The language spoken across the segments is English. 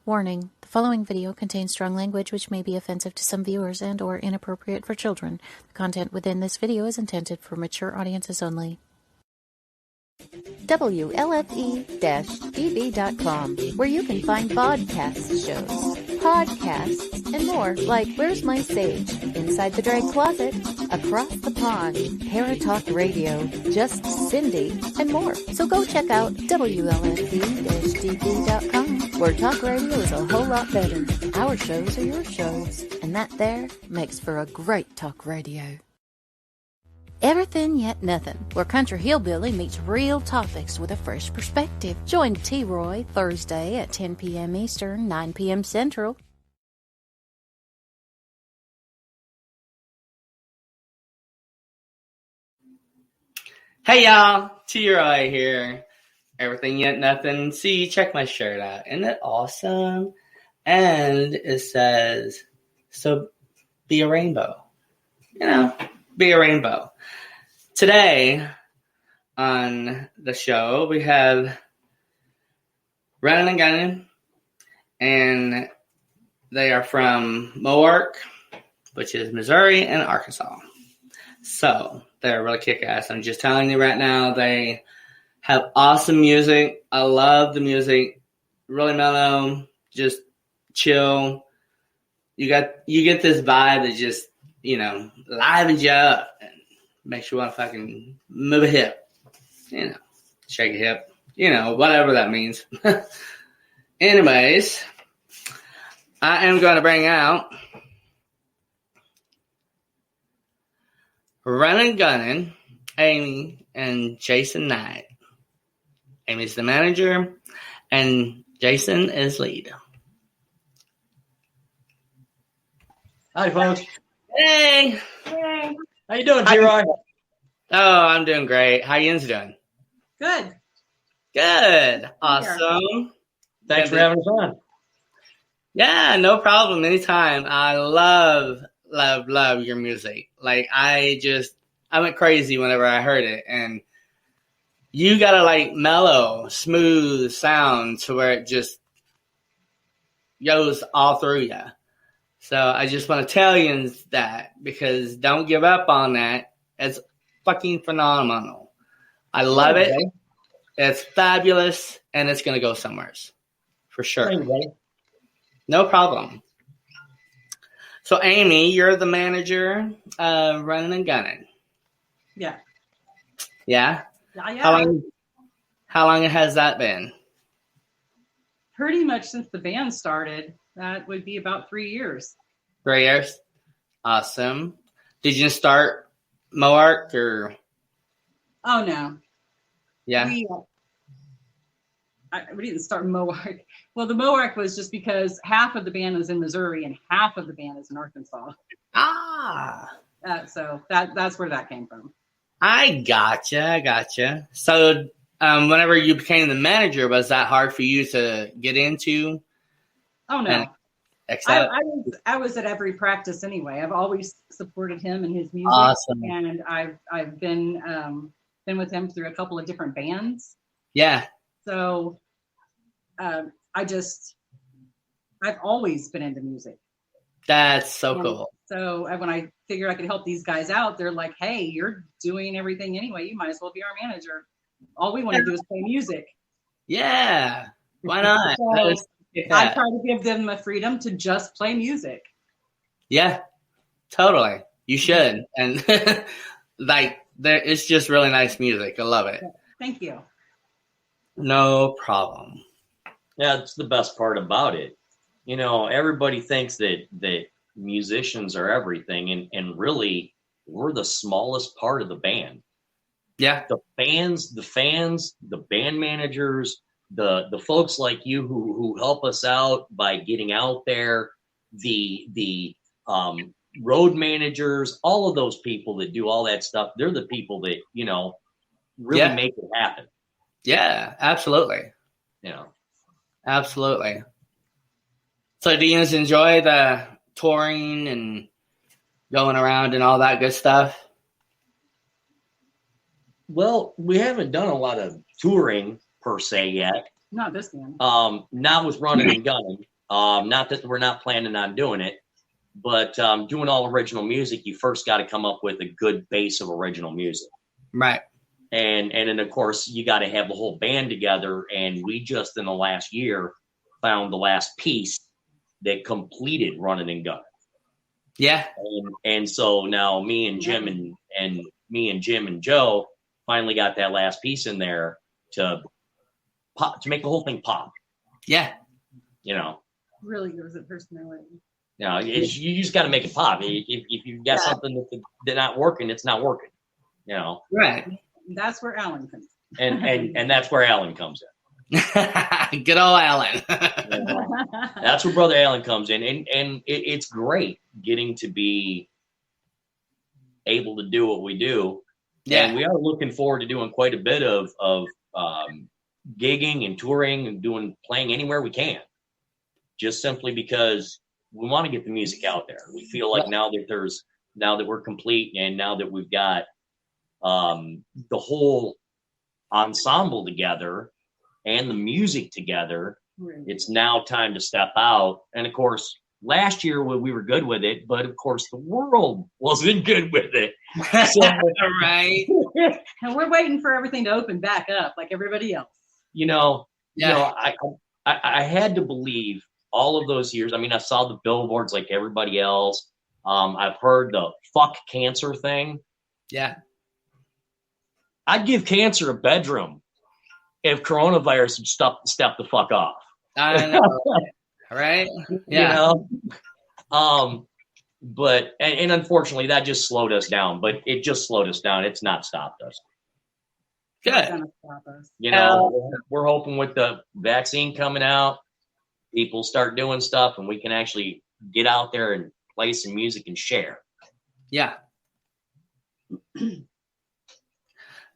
Warning: the following video contains strong language which may be offensive to some viewers and or inappropriate for children. The content within this video is intended for mature audiences only. WLFE-DB.com, where you can find podcast shows, podcasts, and more like Where's My Sage, Inside the Drag Closet, Across the Pond, Paratalk Radio, Just Cindy, and more. So go check out WLFE-DB.com, where talk radio is a whole lot better. Our shows are your shows, and that there makes for a great talk radio. Everything Yet Nothing, where Country Hillbilly meets real topics with a fresh perspective. Join T-Roy Thursday at 10 p.m. Eastern, 9 p.m. Central. Hey y'all, T-Roy here. Everything Yet Nothing. See, check my shirt out. Isn't it awesome? And it says, so be a rainbow. You know, be a rainbow. Today on the show, we have Runnin N Gunnin, and they are from Mohawk, which is Missouri and Arkansas. So they're really kick-ass. I'm just telling you right now, they have awesome music. I love the music. Really mellow, just chill. You get this vibe that just, you know, livens you up and makes you want to fucking move a hip, you know, shake a hip, you know, whatever that means. Anyways, I am going to bring out Runnin N Gunnin, Amy, and Jason Knight. Amy's the manager, and Jason is lead. Hi, folks. Hey. Hey. How you doing, T-Roy? Oh, I'm doing great. How you doing? Good. Good. Awesome. Thanks for having us on. Yeah, no problem. Anytime. I love your music. Like, I went crazy whenever I heard it. And you got a, like, mellow, smooth sound to where it just goes all through you. So I just want to tell you that, because don't give up on that. It's fucking phenomenal. I love it. It's fabulous, and it's going to go somewhere for sure. No problem. So, Amy, you're the manager of Runnin N Gunnin. Yeah. Yeah? Yeah. How long has that been? Pretty much since the band started. That would be about 3 years. 3 years? Awesome. Did you start Mohawk or? Oh, no. Yeah. We didn't start Mohawk. Well, the Mohawk was just because half of the band is in Missouri and half of the band is in Arkansas. Ah. So that's where that came from. I gotcha. So whenever you became the manager, was that hard for you to get into? Oh, no. I was at every practice anyway. I've always supported him and his music. Awesome. And I've been with him through a couple of different bands. Yeah. So I've always been into music. That's so cool. So when I figured I could help these guys out, they're like, hey, you're doing everything anyway. You might as well be our manager. All we want to do is play music. Yeah. Why not? So I try to give them the freedom to just play music. Yeah, totally. You should. And it's just really nice music. I love it. Thank you. No problem. Yeah, it's the best part about it. You know, everybody thinks that musicians are everything, and really, we're the smallest part of the band. Yeah. The fans, the band managers, the folks like you who help us out by getting out there, the road managers, all of those people that do all that stuff, they're the people that, you know, really make it happen. Yeah, absolutely. You know. Absolutely. So do you guys enjoy the touring and going around and all that good stuff? Well, we haven't done a lot of touring per se yet. Not this band. Not with Runnin N Gunnin. Not that we're not planning on doing it, but doing all original music, you first got to come up with a good base of original music. Right. And then, of course, you got to have the whole band together. And we just, in the last year, found the last piece that completed Runnin N Gunnin. Yeah. And so now me and Jim and Joe finally got that last piece in there to make the whole thing pop. Yeah. You know. Really gives it personality. You know, you just got to make it pop. If you've got something that's not working, it's not working. You know. Right. That's where Alan comes in. And that's where Alan comes in. Good old Alan. That's where Brother Alan comes in. And it's great getting to be able to do what we do. Yeah. And we are looking forward to doing quite a bit of gigging and touring and playing anywhere we can. Just simply because we want to get the music out there. We feel like now that we're complete and now that we've got the whole ensemble together and the music together, it's now time to step out. And of course, last year we were good with it, but of course the world wasn't good with it. So, right. And we're waiting for everything to open back up like everybody else. I had to believe all of those years. I mean, I saw the billboards like everybody else. I've heard the fuck cancer thing. Yeah. I'd give cancer a bedroom if coronavirus would step the fuck off. I know. Right? Yeah. But unfortunately that just slowed us down. But it just slowed us down. It's not stopped us. Good. We're hoping with the vaccine coming out, people start doing stuff and we can actually get out there and play some music and share. Yeah.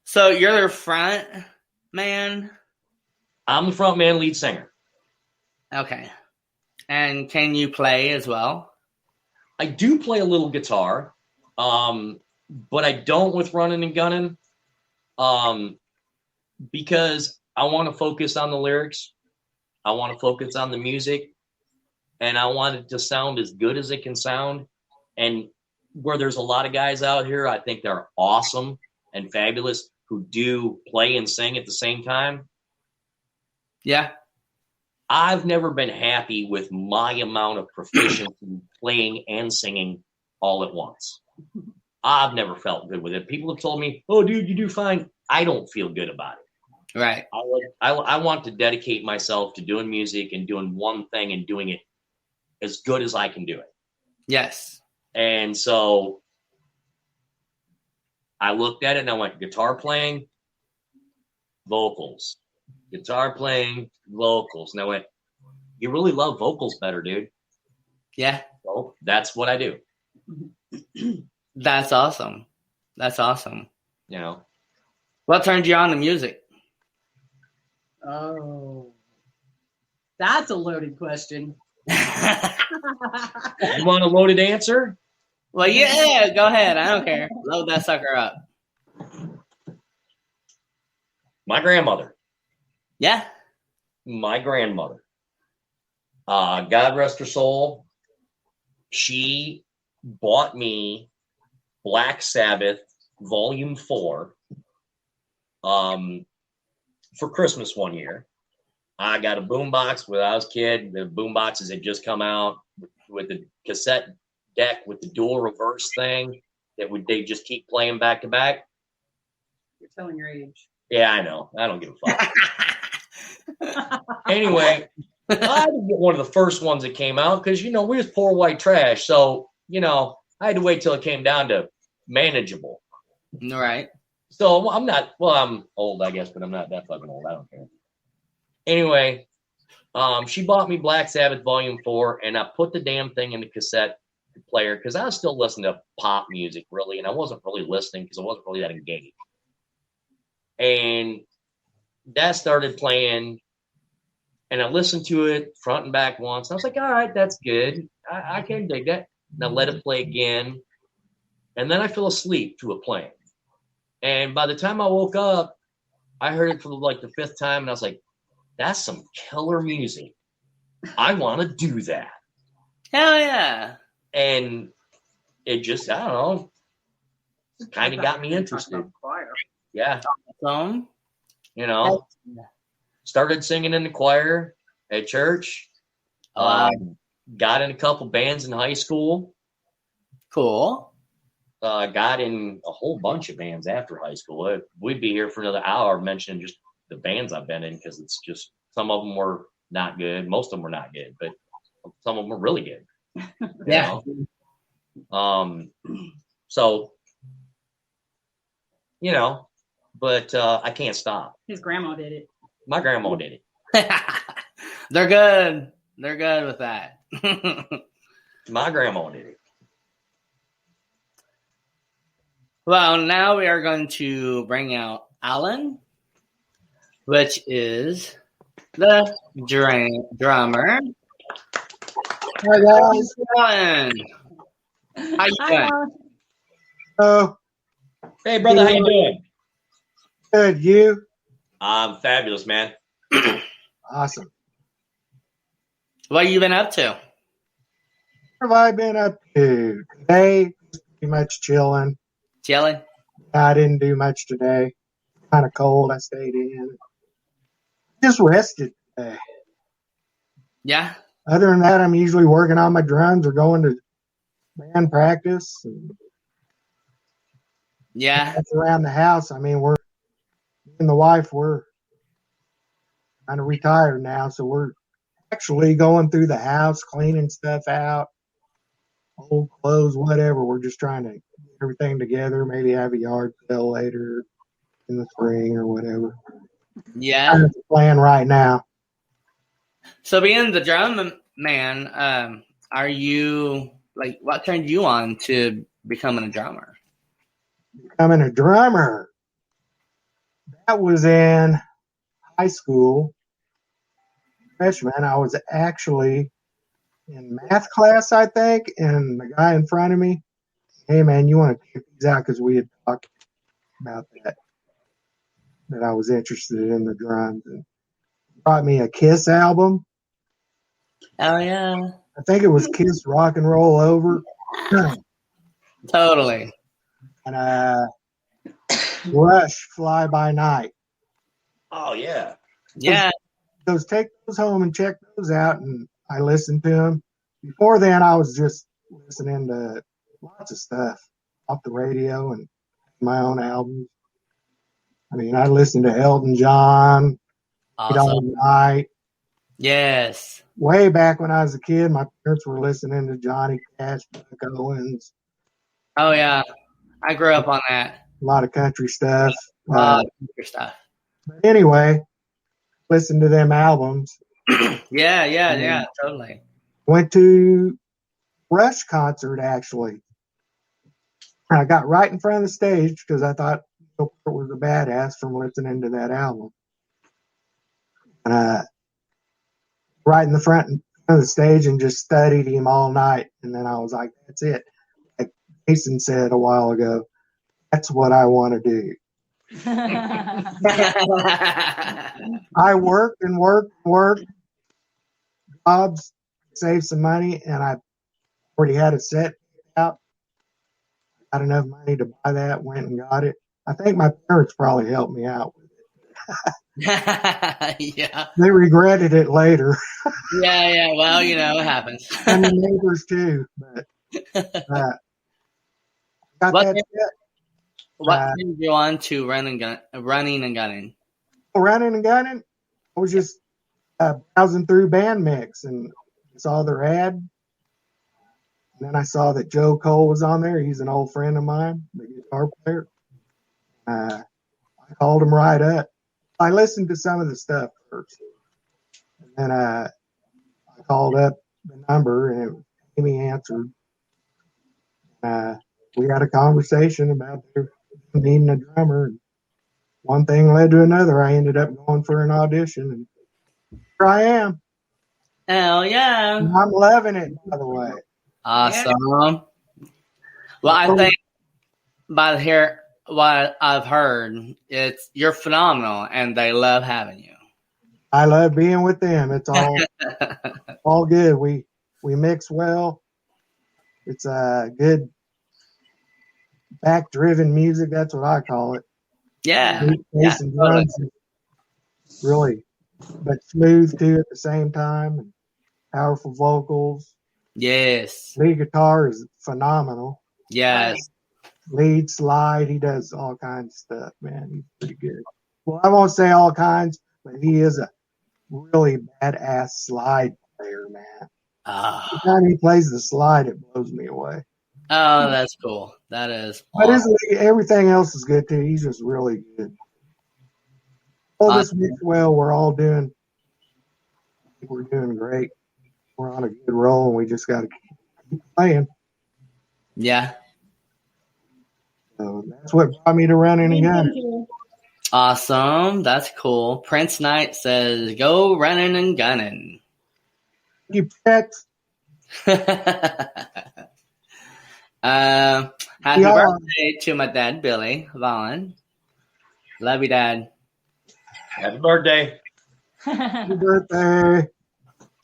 So you're the front man? I'm the front man, lead singer. Okay. And can you play as well? I do play a little guitar, but I don't with Runnin N Gunnin, because I want to focus on the lyrics. I want to focus on the music, and I want it to sound as good as it can sound. And where there's a lot of guys out here, I think they're awesome and fabulous who do play and sing at the same time. Yeah. I've never been happy with my amount of proficiency playing and singing all at once. I've never felt good with it. People have told me, "Oh, dude, you do fine." I don't feel good about it. Right. I want to dedicate myself to doing music and doing one thing and doing it as good as I can do it. Yes. And so I looked at it and I went, guitar playing, vocals. Guitar playing, vocals. And I went, you really love vocals better, dude. Yeah. So that's what I do. That's awesome. That's awesome. You know. What turned you on to music? Oh. That's a loaded question. You want a loaded answer? Well, yeah, go ahead. I don't care. Load that sucker up. My grandmother. Yeah. My grandmother. God rest her soul. She bought me Black Sabbath Volume 4 for Christmas one year. I got a boombox when I was a kid. The boomboxes had just come out with the cassette deck with the dual reverse thing that they just keep playing back to back. You're telling your age. Yeah, I know. I don't give a fuck. Anyway, I had to get one of the first ones that came out because, we was poor white trash. So, I had to wait till it came down to manageable. All right. So I'm old, I guess, but I'm not that fucking old. I don't care. Anyway, she bought me Black Sabbath Volume 4, and I put the damn thing in the cassette player because I was still listening to pop music, really, and I wasn't really listening because I wasn't really that engaged. And that started playing, and I listened to it front and back once. And I was like, all right, that's good. I can dig that. And I let it play again. And then I fell asleep to it playing. And by the time I woke up, I heard it for like the fifth time, and I was like, that's some killer music. I want to do that. Hell yeah. And it just, I don't know, kind of got me interested. Yeah. Awesome. You know, started singing in the choir at church. Wow. Got in a couple bands in high school. Cool. Got in a whole bunch of bands after high school. We'd be here for another hour mentioning just the bands I've been in, because it's just, some of them were not good. Most of them were not good, but some of them were really good. Yeah. So, you know, but I can't stop. His grandma did it. My grandma did it. They're good. They're good with that. My grandma did it. Well, now we are going to bring out Alan, which is the drummer. Hi guys. Alan, how you doing? Oh, Hey, brother, how you doing? good. You? I'm fabulous, man. Awesome. What you been up to? What have I been up to today? Pretty much chilling. Chilling? I didn't do much today. Kind of cold. I stayed in. Just rested today. Yeah. Other than that, I'm usually working on my drums or going to band practice. And Yeah. that's around the house. I mean, me and the wife, we're kind of retired now, so we're actually going through the house, cleaning stuff out, old clothes, whatever. We're just trying to get everything together, maybe have a yard sale later in the spring or whatever. Yeah. That's the plan right now. So being the drum man, are you, like, what turned you on to becoming a drummer? Becoming a drummer. That was in high school. Freshman, I was actually in math class, I think, and the guy in front of me, hey man, you want to take these out, because we had talked about that I was interested in the drums, and brought me a Kiss album. Oh yeah. I think it was Kiss Rock and Roll Over. Totally. And Rush Fly By Night. Oh, yeah. Yeah. Take those home and check those out, and I listened to them. Before then, I was just listening to lots of stuff off the radio and my own albums. I mean, I listened to Elton John, All Night. Yes. Way back when I was a kid, my parents were listening to Johnny Cash, Buck Owens. Oh yeah. I grew up on that. A lot of country stuff. Stuff. But anyway, listen to them albums. Yeah, totally. Went to Rush concert, actually. I got right in front of the stage because I thought Bill Peart was a badass from listening to that album. Right in the front of the stage and just studied him all night. And then I was like, that's it. Like Jason said a while ago, that's what I want to do. I worked and worked, jobs, saved some money, and I already had a set out. Got enough money to buy that, went and got it. I think my parents probably helped me out with it. Yeah. They regretted it later. Yeah. Well, you know, it happens. And the neighbors too. But got What that set. What turned you on to Runnin N Gunnin? Runnin N Gunnin, I was just browsing through band mix and saw their ad. And then I saw that Joe Cole was on there. He's an old friend of mine, the guitar player. I called him right up. I listened to some of the stuff first. And then I called up the number, and Amy answered. We had a conversation about their needing a drummer. And one thing led to another. I ended up going for an audition, and here I am. Hell yeah. And I'm loving it, by the way. Awesome. Well, I think what I've heard, you're phenomenal, and they love having you. I love being with them. It's all All good. We mix well. It's a good back-driven music. That's what I call it. Yeah. Bass and drums, really, but smooth too at the same time. And powerful vocals. Yes. Lead guitar is phenomenal. Yes. Lead, slide, he does all kinds of stuff, man. He's pretty good. Well, I won't say all kinds, but he is a really badass slide player, man. Oh, Every time he plays the slide, it blows me away. that's cool. That is But awesome. everything else is good too. He's just really good. All this mix well. We're all doing. I think we're doing great. We're on a good roll, and we just got to keep playing. Yeah. So that's what brought me to Runnin N Gunnin. Awesome. That's cool. Prince Knight says, "Go Runnin N Gunnin." You pet. Happy birthday to my dad, Billy Vaughn. Love you, Dad. Happy birthday. Happy birthday.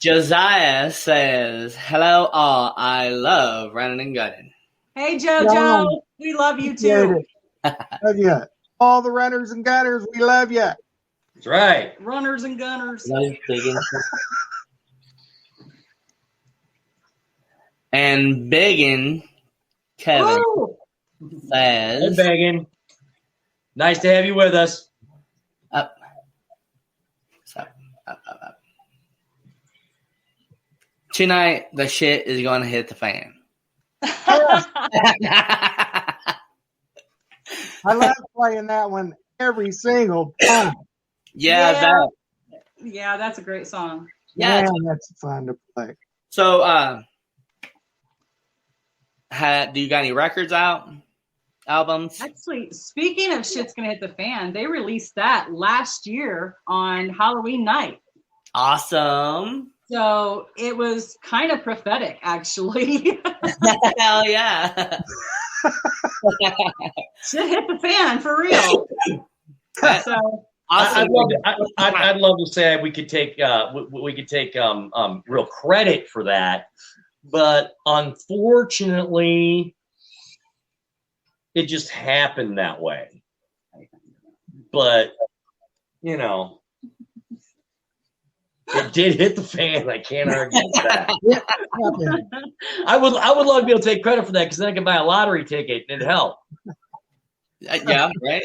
Josiah says, "Hello, all. I love Runnin N Gunnin." Hey, JoJo. We love you too. Love you. All the runners and gunners, we love you. That's right. Runners and gunners. And Biggin Kevin Hey, says, Megan. Nice to have you with us. up. Tonight, the shit is going to hit the fan. I love playing that one every single time. Yeah. Yeah, that's a great song. Yeah. Man, that's fun to play. So, do you got any records out? Albums? Actually, speaking of Shit's Gonna Hit the Fan, they released that last year on Halloween night. Awesome. So it was kind of prophetic, actually. Hell yeah. Shit hit the fan for real. So Awesome. I'd love to say we could take real credit for that, but unfortunately, it just happened that way. But you know, it did hit the fan. I can't argue with that. I would love to be able to take credit for that because then I can buy a lottery ticket and it'd help. Yeah, right.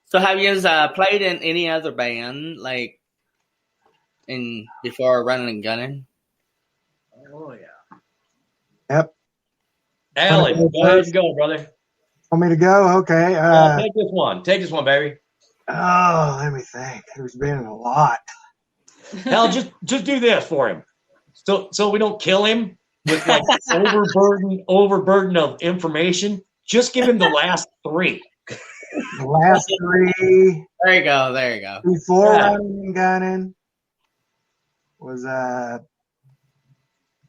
So have you guys played in any other band like before Runnin N Gunnin? Oh yeah. Yep. Alan, go ahead and go, brother. Want me to go? Okay. Take this one. Take this one, baby. Oh, let me think. There's been a lot. Hell, just do this for him, so we don't kill him with like overburden of information. Just give him the last three. The last three. There you go. Before Runnin N Gunnin was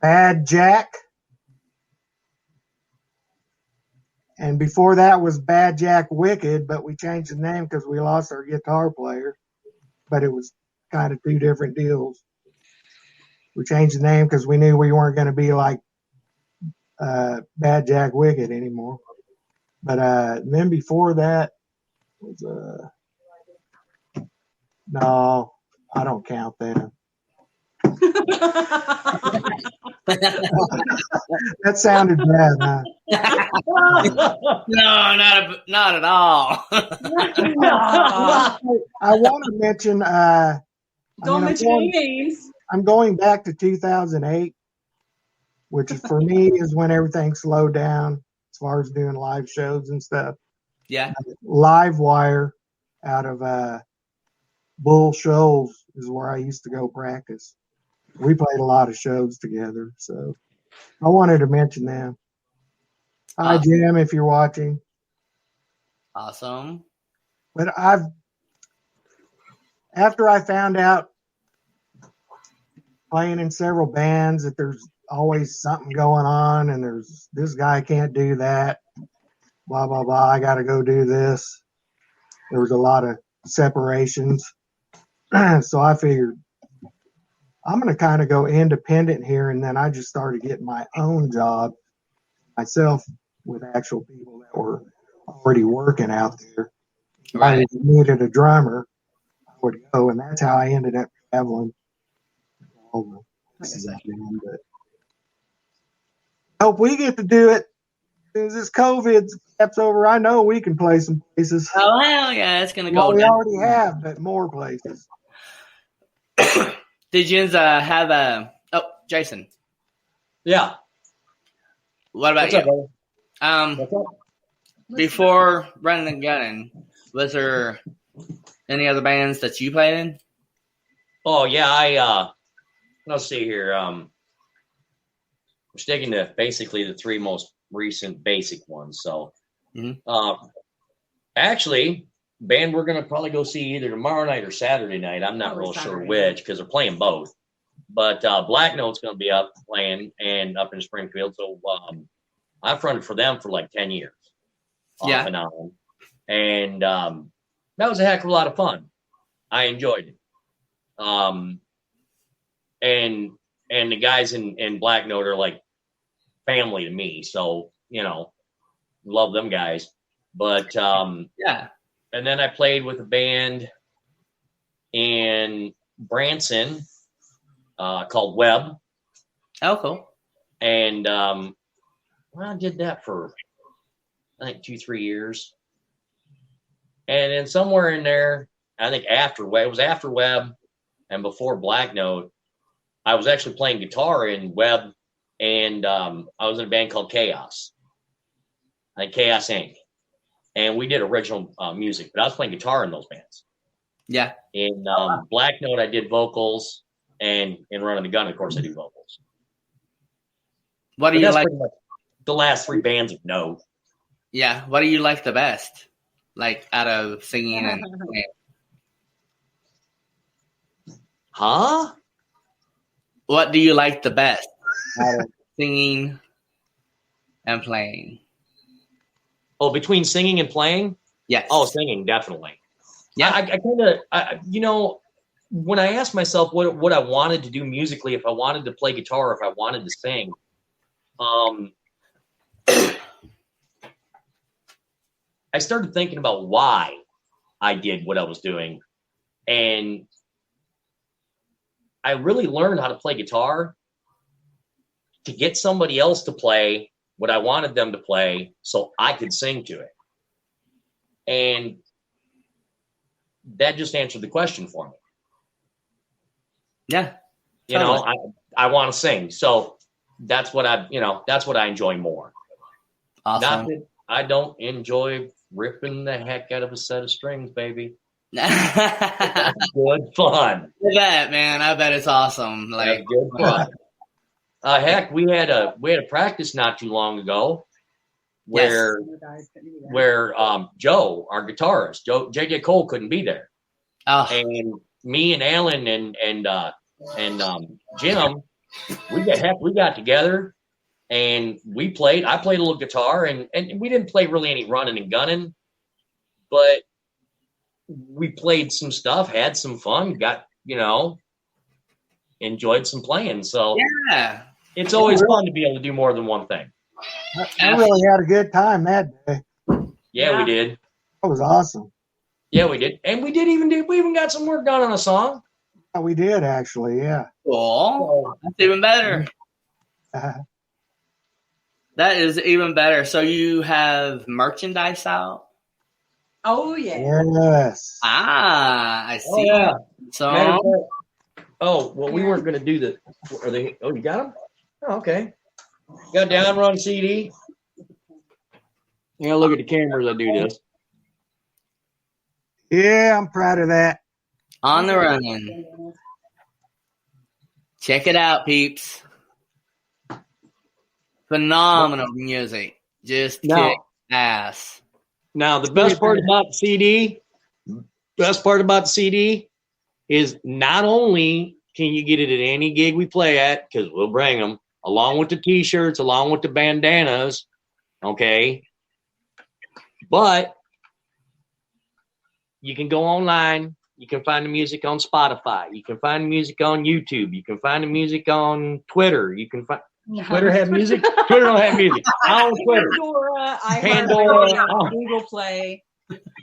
Bad Jack. And before that was Bad Jack Wicked, but we changed the name because we lost our guitar player. But it was kind of two different deals. We changed the name because we knew we weren't going to be like Bad Jack Wicked anymore. But then before that was no, I don't count them. That sounded bad, huh? No, not at all. I want to mention. Don't mention any names. I'm going back to 2008, which is for me is when everything slowed down as far as doing live shows and stuff. Yeah. Livewire out of Bull Shoals is where I used to go practice. We played a lot of shows together, so I wanted to mention them. Hi, Jim, if you're watching. Awesome. But after I found out playing in several bands that there's always something going on and there's this guy can't do that, blah, blah, blah, I got to go do this. There was a lot of separations. So I figured I'm going to kind of go independent here. And then I just started getting my own job myself with actual people that were already working out there. If I Right. needed a drummer, I would go. And that's how I ended up traveling all the places I've been. But I hope we get to do it. As soon as this COVID steps over, I know we can play some places. Oh, hell yeah, it's going to Well, go we down. already have, but more places. Did you have a... Oh, Jason, Yeah. what about What's you? up, brother? What's up? Before Runnin N Gunnin, was there any other bands that you played in? Oh yeah, let's see here. We're sticking to basically the three most recent basic ones. So, actually, band we're gonna probably go see either tomorrow night or Saturday night. I'm not real sure which because they're playing both. But Black Note's gonna be up playing and up in Springfield. So I've fronted for them for like 10 years, off and on, and that was a heck of a lot of fun. I enjoyed it. And the guys in Black Note are like family to me, so love them guys. But and then I played with a band in Branson called Webb. Oh, cool. And I did that for I think 2-3 years, and then somewhere in there, I think after Webb and before Black Note, I was actually playing guitar in Webb, and I was in a band called Chaos. I think Chaos Inc. And we did original music, but I was playing guitar in those bands. Yeah. In Black Note, I did vocals, and in Runnin N Gunnin, of course, I do vocals. What do you like? Pretty much the last three bands of note. Yeah. What do you like the best? Like out of singing and playing? Huh? What do you like the best out of singing and playing? Oh, between singing and playing? Yes. Oh, singing, definitely. Yeah. I kind of, when I asked myself what I wanted to do musically, if I wanted to play guitar, if I wanted to sing, I started thinking about why I did what I was doing. And I really learned how to play guitar to get somebody else to play what I wanted them to play so I could sing to it. And that just answered the question for me. Yeah. I want to sing. So that's what I enjoy more. Awesome. Not that I don't enjoy ripping the heck out of a set of strings, baby. That's good fun. I bet, man. I bet it's awesome. Like that's good fun. Heck, we had a practice not too long ago where Joe, our guitarist, JJ Cole couldn't be there. Oh. And me and Alan and Jim, we got together and we played. I played a little guitar and we didn't play really any Runnin N Gunnin, but we played some stuff, had some fun, got enjoyed some playing. So yeah, it's always fun to be able to do more than one thing. I really had a good time that day. Yeah, we did. That was awesome. Yeah, we did. And we even got some work done on a song. Yeah, we did actually, yeah. Cool. That's even better. That is even better. So you have merchandise out? Oh, yeah. Yes. I see. Oh, yeah. So we weren't going to do the. Are they? Oh, you got them? Oh, okay. Got Down Run CD. Yeah, look at the cameras. I do this. Yeah, I'm proud of that. On the Runnin. Check it out, peeps. Phenomenal music. Just kick ass. Now, the best part about the CD is not only can you get it at any gig we play at, because we'll bring them, along with the T-shirts, along with the bandanas, okay? But you can go online You can find the music on Spotify. You can find the music on YouTube. You can find the music on Twitter. You can find Twitter have music. Twitter don't have music. I own Twitter. Pandora, Google Play.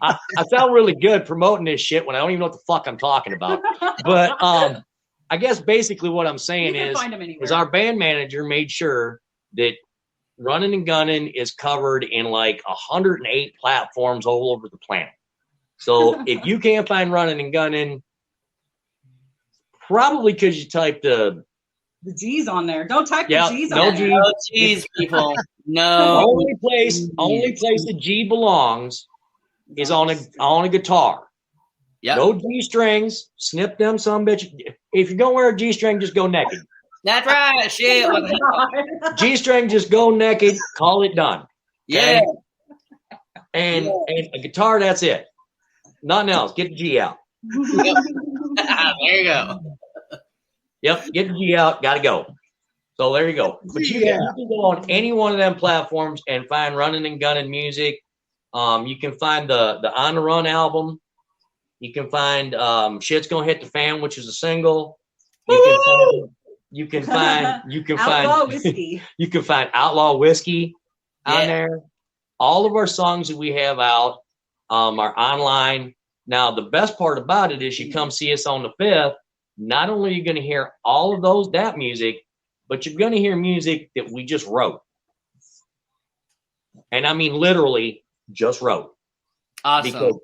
I sound really good promoting this shit when I don't even know what the fuck I'm talking about. But I guess basically what I'm saying is our band manager made sure that Runnin N Gunnin is covered in like 108 platforms all over the planet. So if you can't find Runnin N Gunnin, probably because you typed the G's on there. Don't type the G's on there. No G's, people. No. Only place the G belongs is on a guitar. Yep. No G strings. Snip them, some bitch. If you're gonna wear a G string, just go naked. That's right. Shit. G string, just go naked. Call it done. Okay? Yeah. And a guitar, that's it. Nothing else. Get the G out. There you go. Yep, get the G out. Got to go. So there you go. But you can go on any one of them platforms and find Runnin N Gunnin music. You can find the On the Run album. You can find Shit's Gonna Hit the Fan, which is a single. You can find Outlaw Whiskey. You can find Outlaw Whiskey on there. All of our songs that we have out are online. Now, the best part about it is you come see us on the 5th. Not only are you going to hear all of that music, but you're going to hear music that we just wrote. And I mean literally just wrote. Awesome. Because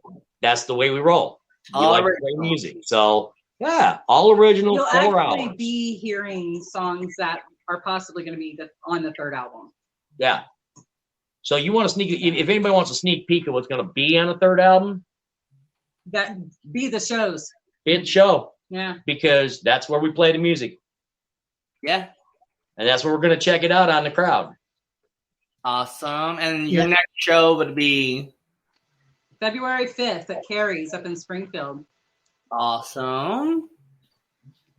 that's the way we roll. We All like to play music. So, yeah, all original. You'll 4 actually hours. be hearing songs that are possibly going to be on the 3rd album. Yeah. So you want to if anybody wants a sneak peek of what's going to be on the 3rd album, That be the shows. it's show. Yeah. Because that's where we play the music. Yeah. And that's where we're going to check it out on the crowd. Awesome. And your next show would be February 5th at Carrie's up in Springfield. awesome.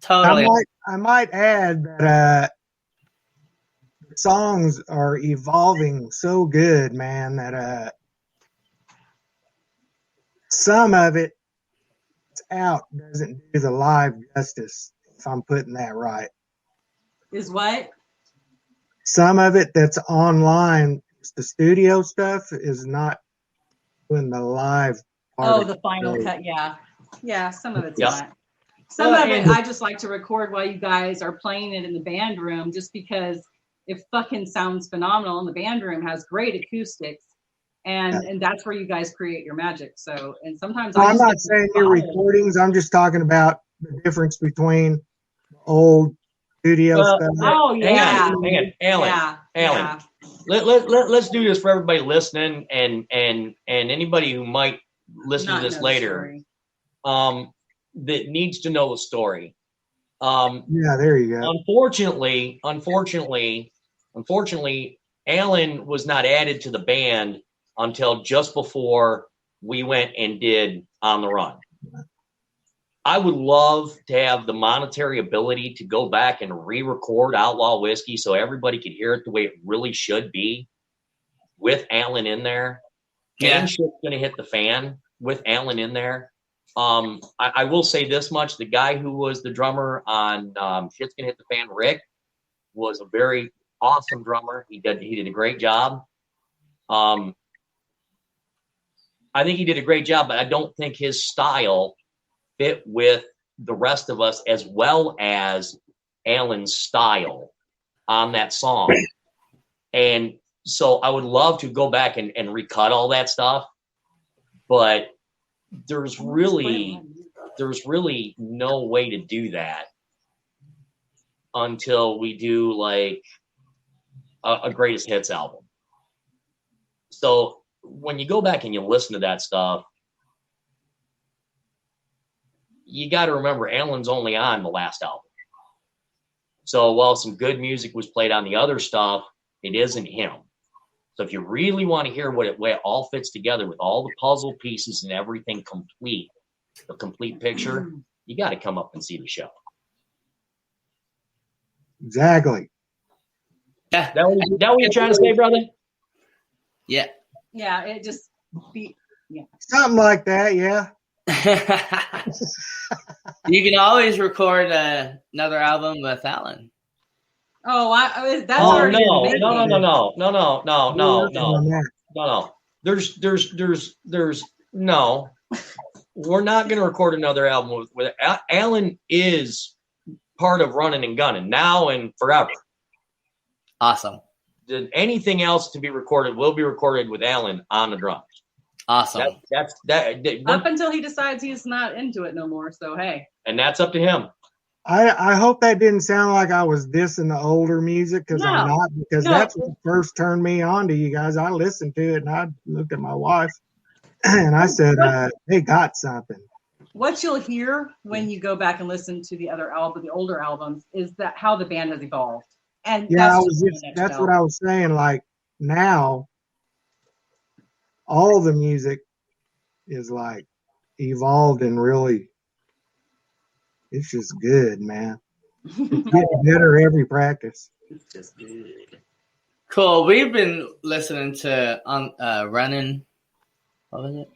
Totally. I might add that the songs are evolving so good, man, that some of it out doesn't do the live justice, if I'm putting that right. Is what? Some of it that's online, the studio stuff, is not doing the live part. Oh, the final cut, yeah. Yeah, some of it's Yep. not. Some of it I just like to record while you guys are playing it in the band room just because it fucking sounds phenomenal and the band room has great acoustics. And that's where you guys create your magic. So, and sometimes I'm not saying your recordings. I'm just talking about the difference between old studio stuff. Oh yeah, Alan. Let's do this for everybody listening and anybody who might listen to this later. That needs to know the story. Yeah, there you go. Unfortunately, Alan was not added to the band until just before we went and did On the Run. I would love to have the monetary ability to go back and re-record Outlaw Whiskey so everybody could hear it the way it really should be with Alan in there. Yeah. And Shit's Gonna Hit the Fan with Alan in there. I will say this much. The guy who was the drummer on Shit's Gonna Hit the Fan, Rick, was a very awesome drummer. He did a great job. I think he did a great job, but I don't think his style fit with the rest of us as well as Alan's style on that song. And so I would love to go back and recut all that stuff, but there's really no way to do that until we do like a greatest hits album. So when you go back and you listen to that stuff, you got to remember Alan's only on the last album. So while some good music was played on the other stuff, it isn't him. So if you really want to hear what it all fits together with all the puzzle pieces and everything complete, the complete picture, you got to come up and see the show. Exactly. Yeah. That what you're trying to say, brother? Yeah. Yeah, it just be Something like that, yeah. You can always record another album with Alan. Oh, that's Oh already in the making. No. There's no. We're not going to record another album with Alan. Is part of Runnin N Gunnin now and forever. Awesome. Anything else to be recorded will be recorded with Alan on the drums. Awesome. Up until he decides he's not into it no more. So hey. And that's up to him. I hope that didn't sound like I was dissing the older music, because I'm not, because that's what first turned me on to you guys. I listened to it and I looked at my wife and I said, they got something. What you'll hear when you go back and listen to the other album, the older albums, is that how the band has evolved. And that's what I was saying. Like now, all the music is like evolved and really, it's just good, man. It's getting better every practice. It's just good. Cool. We've been listening to Runnin. What was it?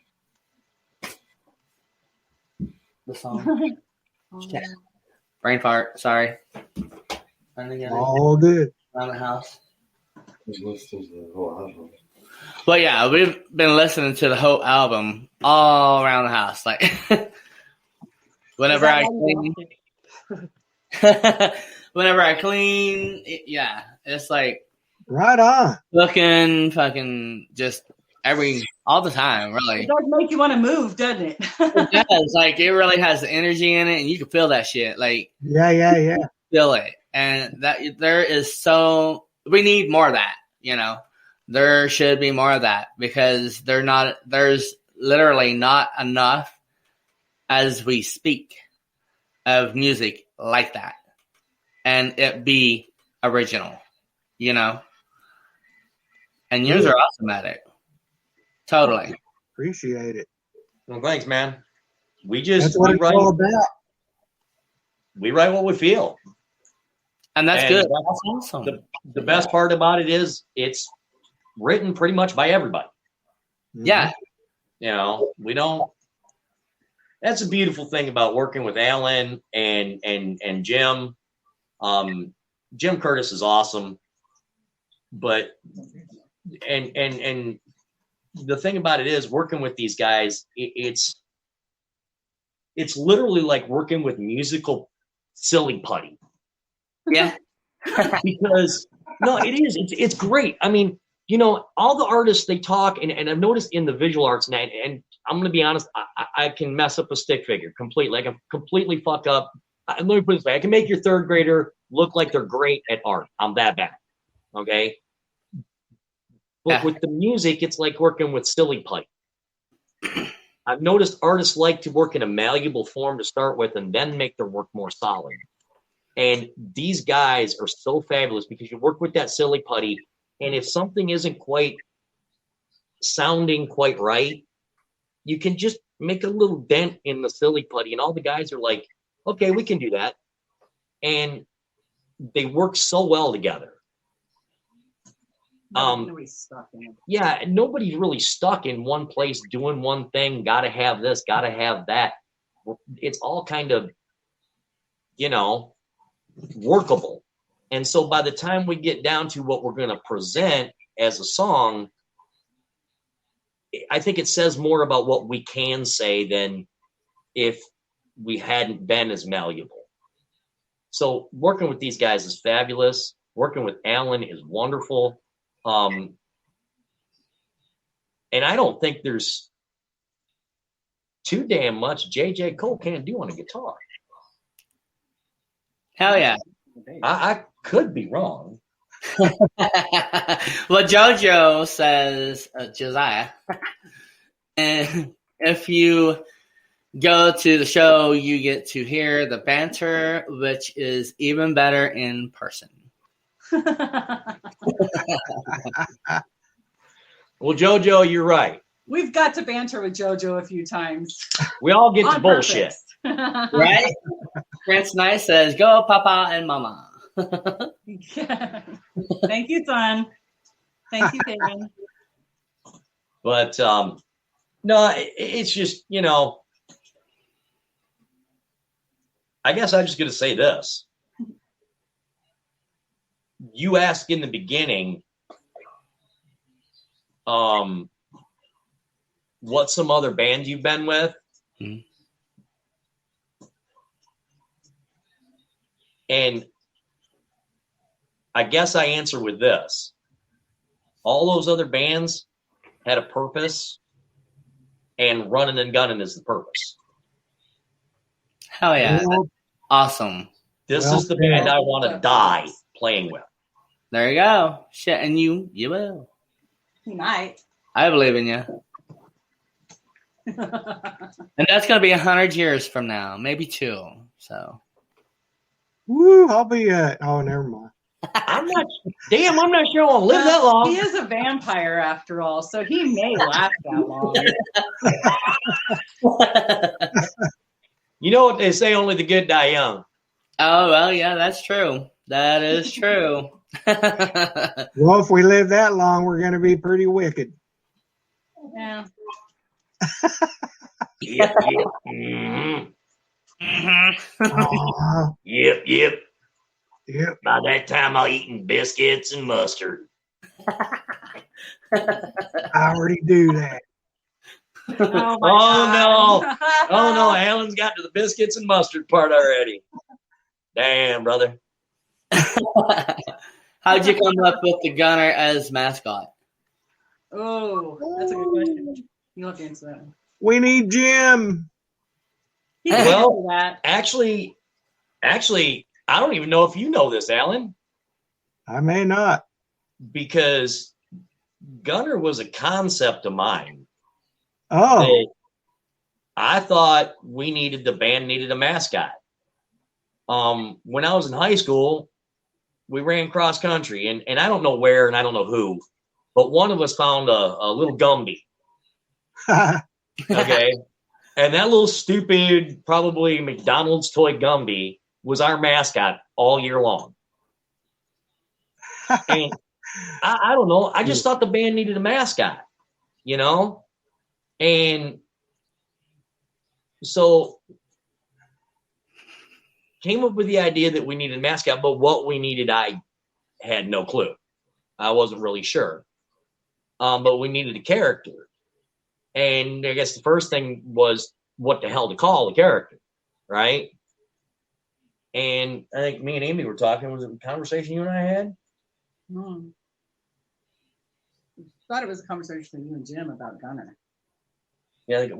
The song. Yeah. Brain fart. Sorry. All good. Around the house. But yeah, we've been listening to the whole album all around the house. Like whenever I clean, yeah, it's like right on. Looking fucking just all the time, really. It does make you want to move, doesn't it? It does. Like it really has the energy in it, and you can feel that shit. Like yeah. Feel it, and that we need more of that. You know, there should be more of that because there's literally not enough as we speak of music like that, and it be original. You know, and yours are awesome at it. Totally. Appreciate it. Well, thanks, man. That's what it's all about. We write what we feel. And that's good. That's awesome. The best part about it is it's written pretty much by everybody. Yeah. You know, we don't. That's a beautiful thing about working with Alan and Jim. Jim Curtis is awesome. But and the thing about it is working with these guys, it's literally like working with musical silly putty. Yeah. Because no, it is. It's great. I mean, you know, all the artists, they talk, and I've noticed in the visual arts, and I'm going to be honest, I can mess up a stick figure completely. I can completely fuck up. Let me put it this way. I can make your third grader look like they're great at art. I'm that bad. Okay. But with the music, it's like working with silly putty. I've noticed artists like to work in a malleable form to start with and then make their work more solid. And these guys are so fabulous because you work with that silly putty, and if something isn't quite sounding quite right, you can just make a little dent in the silly putty, and all the guys are like, okay, we can do that. And they work so well together. Nobody's stuck in it. Yeah, nobody's really stuck in one place doing one thing, gotta have this, gotta have that. It's all kind of, you know, workable. And so by the time we get down to what we're going to present as a song, I think it says more about what we can say than if we hadn't been as malleable. So working with these guys is fabulous. Working with Alan is wonderful. And I don't think there's too damn much J.J. Cole can't do on a guitar. Hell yeah. I could be wrong. Well, JoJo says, Josiah, and if you go to the show, you get to hear the banter, which is even better in person. Well, JoJo, you're right. We've got to banter with JoJo a few times. We all get to bullshit. Right? Prince Nice says, go Papa and Mama. Thank you, son. Thank you, Kevin. But no, it's just, you know, I guess I'm just going to say this. You asked in the beginning, what some other bands you've been with. Mm-hmm. And I guess I answer with this. All those other bands had a purpose, and Runnin N Gunnin is the purpose. Hell yeah. Well, Awesome. This Well, is the band I want to die playing with. There you go. Shit, and you will. He might. I believe in you. And that's going to be 100 years from now, maybe 2. So. woo, I'll be oh, never mind. I'm not sure I'll live that long. He is a vampire after all, so he may last that long. You know what they say, only the good die young. Oh, well, yeah, that's true. That is true. Well, if we live that long, we're going to be pretty wicked. Yeah. Yep. Mm-hmm. Yep. Yep. By that time, I'll eating biscuits and mustard. I already do that. Oh, no. Oh, no. Alan's got to the biscuits and mustard part already. Damn, brother. How'd you come up with the Gunner as mascot? Oh, that's a good question. You'll have to answer that one. We need Jim. He can Well, answer that. Actually, I don't even know if you know this, Alan, I may not. because Gunner was a concept of mine. Oh, That I thought the band needed a mascot. When I was in high school, we ran cross country, and I don't know where and I don't know who, but one of us found a little Gumby. Okay. And that little stupid, probably McDonald's toy Gumby was our mascot all year long. And I don't know. I just thought the band needed a mascot, you know? And so came up with the idea that we needed a mascot, but what we needed, I had no clue. I wasn't really sure. But we needed a character. And I guess the first thing was what the hell to call the character, right? And I think me and Amy were talking. Was it a conversation you and I had? Thought it was a conversation with you and Jim about Gunner. Yeah, I think it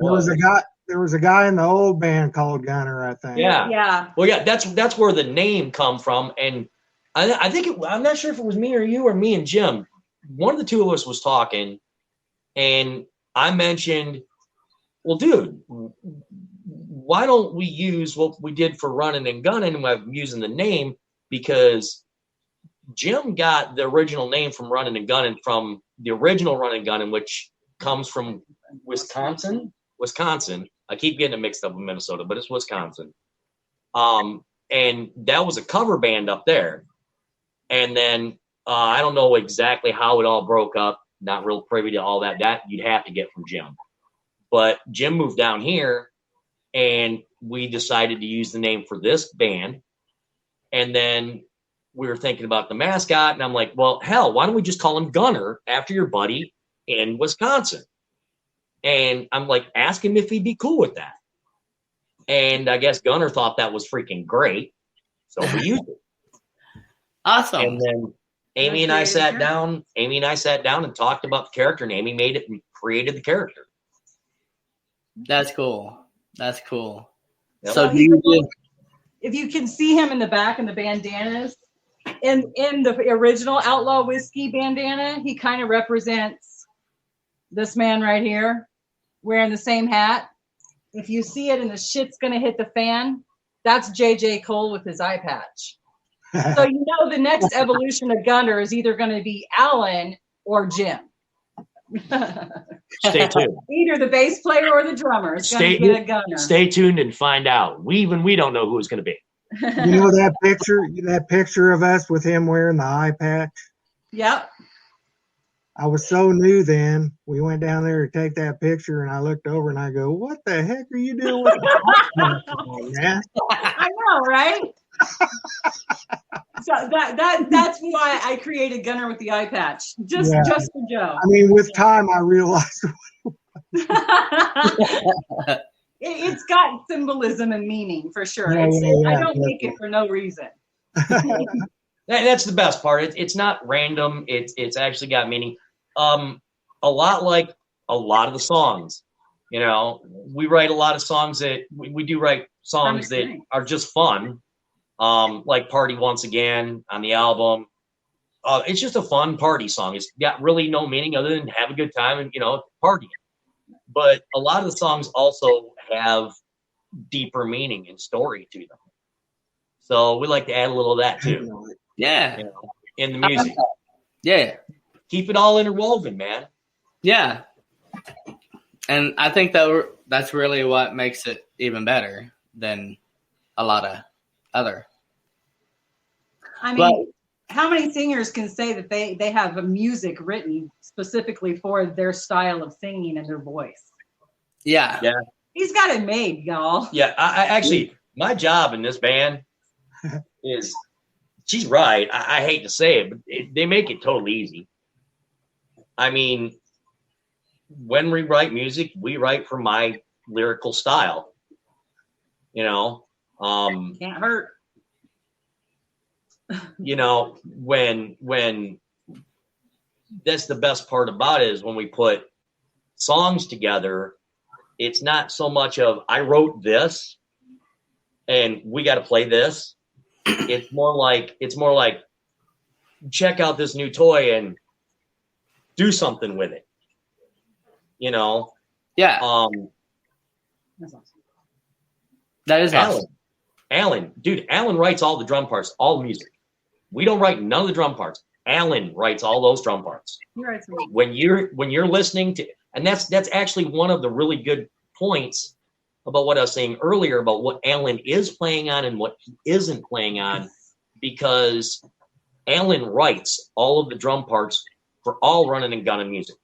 there was a guy in the old band called Gunner, I think. Yeah. Yeah. Well, yeah, that's where the name come from. And I think I'm not sure if it was me or you or me and Jim. One of the two of us was talking, and I mentioned, well, dude, why don't we use what we did for Runnin N Gunnin? And I'm using the name because Jim got the original name from Runnin N Gunnin from the original Runnin N Gunnin, which comes from Wisconsin. I keep getting it mixed up with Minnesota, but it's Wisconsin. And that was a cover band up there. And then I don't know exactly how it all broke up. Not real privy to all that. That you'd have to get from Jim. But Jim moved down here, and we decided to use the name for this band. And then we were thinking about the mascot, and I'm like, well, hell, why don't we just call him Gunner after your buddy in Wisconsin? And I'm like, ask him if he'd be cool with that. And I guess Gunner thought that was freaking great, so we used it. Awesome. And then Amy and I sat down and talked about the character, and Amy made it and created the character. That's cool. That's cool. Yep. So If you can see him in the back in the bandanas, in the original Outlaw Whiskey bandana, he kind of represents this man right here wearing the same hat. If you see it and the shit's going to hit the fan, that's J.J. Cole with his eye patch. So you know the next evolution of Gunner is either going to be Alan or Jim. Stay tuned. Either the bass player or the drummer is going to get a Gunner. Stay tuned and find out. We don't know who it's going to be. You know that picture of us with him wearing the eye patch? Yep. I was so new then. We went down there to take that picture, and I looked over and I go, "What the heck are you doing with the man?" I know, right? So that's why I created Gunner with the eye patch, just for Joe. I mean, with time, I realized It's got symbolism and meaning for sure. Yeah, I don't make it for no reason. That's the best part. It's not random. It's actually got meaning. A lot like a lot of the songs. You know, we write a lot of songs that we do write songs that are just fun. Like Party Once Again on the album. It's just a fun party song. It's got really no meaning other than have a good time and, partying. But a lot of the songs also have deeper meaning and story to them. So we like to add a little of that too. Yeah. In the music. Yeah. Keep it all interwoven, man. Yeah. And I think that's really what makes it even better than a lot of other. I mean, how many singers can say that they have a music written specifically for their style of singing and their voice? Yeah. Yeah. He's got it made, y'all. Yeah. I actually, my job in this band is, she's right. I hate to say it, but they make it totally easy. I mean, when we write music, we write for my lyrical style. Can't hurt. When that's the best part about it is when we put songs together, it's not so much of I wrote this and we got to play this. It's more like check out this new toy and do something with it. Yeah. That's awesome. That is awesome. Alan writes all the drum parts, all the music. We don't write none of the drum parts. Alan writes all those drum parts. He writes them. When you're listening to, and that's actually one of the really good points about what I was saying earlier about what Alan is playing on and what he isn't playing on, because Alan writes all of the drum parts for all Runnin N Gunnin music.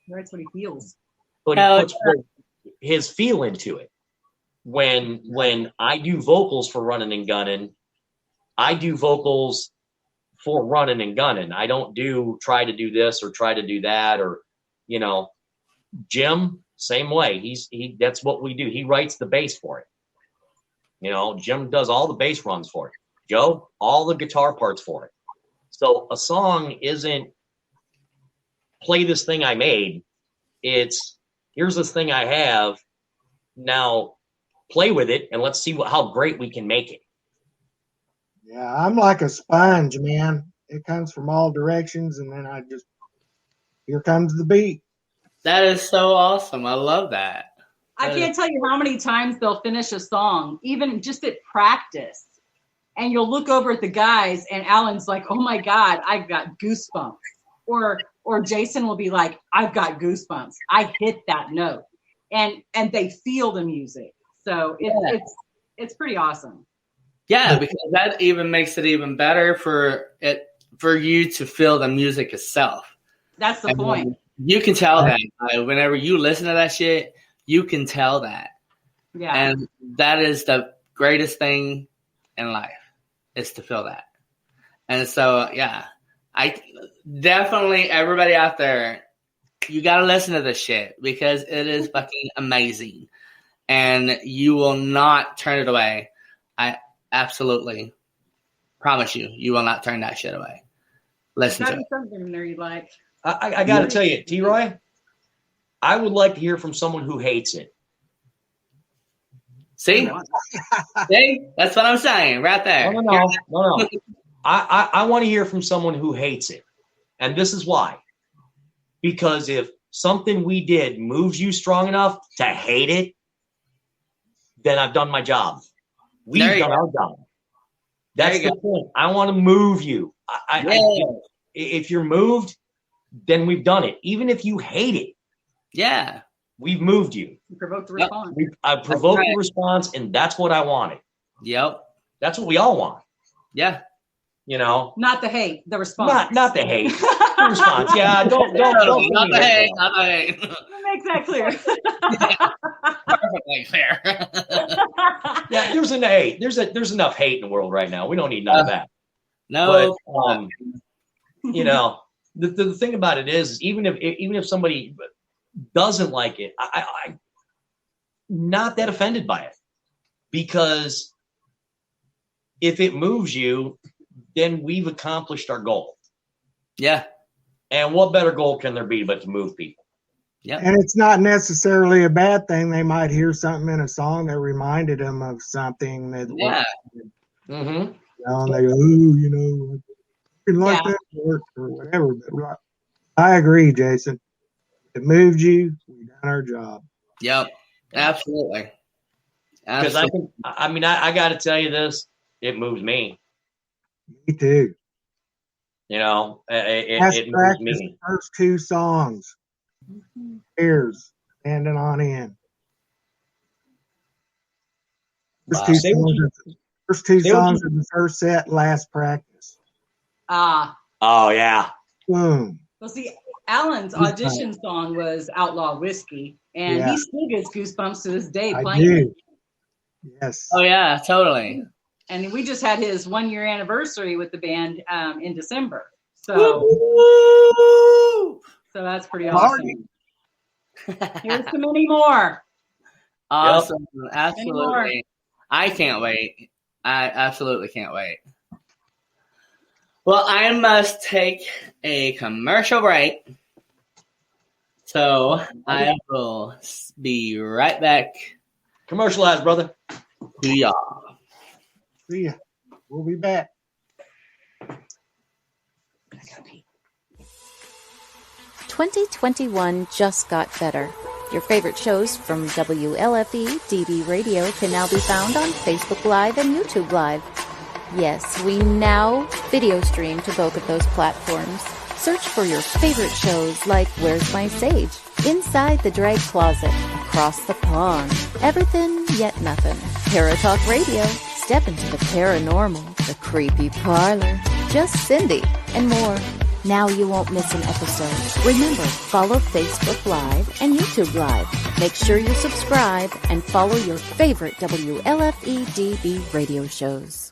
He writes what he feels. But he puts his feel into it. When I do vocals for Runnin N Gunnin, I do vocals for Runnin N Gunnin. I don't try to do this or try to do that, or Jim, same way. That's what we do. He writes the bass for it. Jim does all the bass runs for it. Joe, all the guitar parts for it. So a song isn't play this thing I made. It's here's this thing I have. Now play with it and let's see how great we can make it. Yeah, I'm like a sponge, man. It comes from all directions, and then here comes the beat. That is so awesome. I love that. I can't tell you how many times they'll finish a song, even just at practice. And you'll look over at the guys, and Alan's like, "Oh my God, I've got goosebumps." Or Jason will be like, "I've got goosebumps. I hit that note." And they feel the music. So it's pretty awesome. Yeah, because that even makes it even better for you to feel the music itself. That's the point. You can tell that whenever you listen to that shit, you can tell that. Yeah. And that is the greatest thing in life, is to feel that. And so, yeah, I definitely, everybody out there, you got to listen to this shit because it is fucking amazing. And you will not turn it away. I absolutely promise you will not turn that shit away. Listen to it. Something in there you like. I got to tell you, T-Roy, I would like to hear from someone who hates it. See? See? That's what I'm saying right there. No. I want to hear from someone who hates it. And this is why. Because if something we did moves you strong enough to hate it, then I've done my job. We've done our job. That's the point. I want to move you. If you're moved, then we've done it. Even if you hate it, yeah, we've moved you. You provoked the response. I provoked the response, and that's what I wanted. Yep. That's what we all want. Yeah. Not the hate, the response. Not the hate. The response. Yeah, don't not the hate. Not the hate. Make that clear. Perfectly fair. Yeah, there's enough hate in the world right now. We don't need none of that. No. But the thing about it is even if somebody doesn't like it, I'm not that offended by it, because if it moves you, then we've accomplished our goal. Yeah. And what better goal can there be but to move people? Yeah. And it's not necessarily a bad thing. They might hear something in a song that reminded them of something that, Mm-hmm. And they go, ooh, like that or whatever. But I agree, Jason. If it moved you, we done our job. Yep. Absolutely. Because I got to tell you this, it moves me. Me too. It moves me. First two songs. Here's Standing on In. First two songs of the first set, last practice. Oh yeah. Boom. Well, see, Alan's audition song was Outlaw Whiskey, and he still gets goosebumps to this day playing it. Yes. Oh yeah, totally. And we just had his 1 year anniversary with the band in December. So that's pretty awesome. Here's to many more. Awesome. Yep. Absolutely. I can't wait. I absolutely can't wait. Well, I must take a commercial break. So I will be right back. Commercialize, brother. To y'all. See ya. We'll be back. "2021 just got better. Your favorite shows from WLFE DB Radio can now be found on Facebook Live and YouTube Live. Yes, we now video stream to both of those platforms. Search for your favorite shows like Where's My Sage, Inside the Drag Closet, Across the Pond, Everything Yet Nothing, Paratalk Radio, Step into the Paranormal, The Creepy Parlor, Just Cindy, and more. Now you won't miss an episode. Remember, follow Facebook Live and YouTube Live. Make sure you subscribe and follow your favorite WLFE DB radio shows.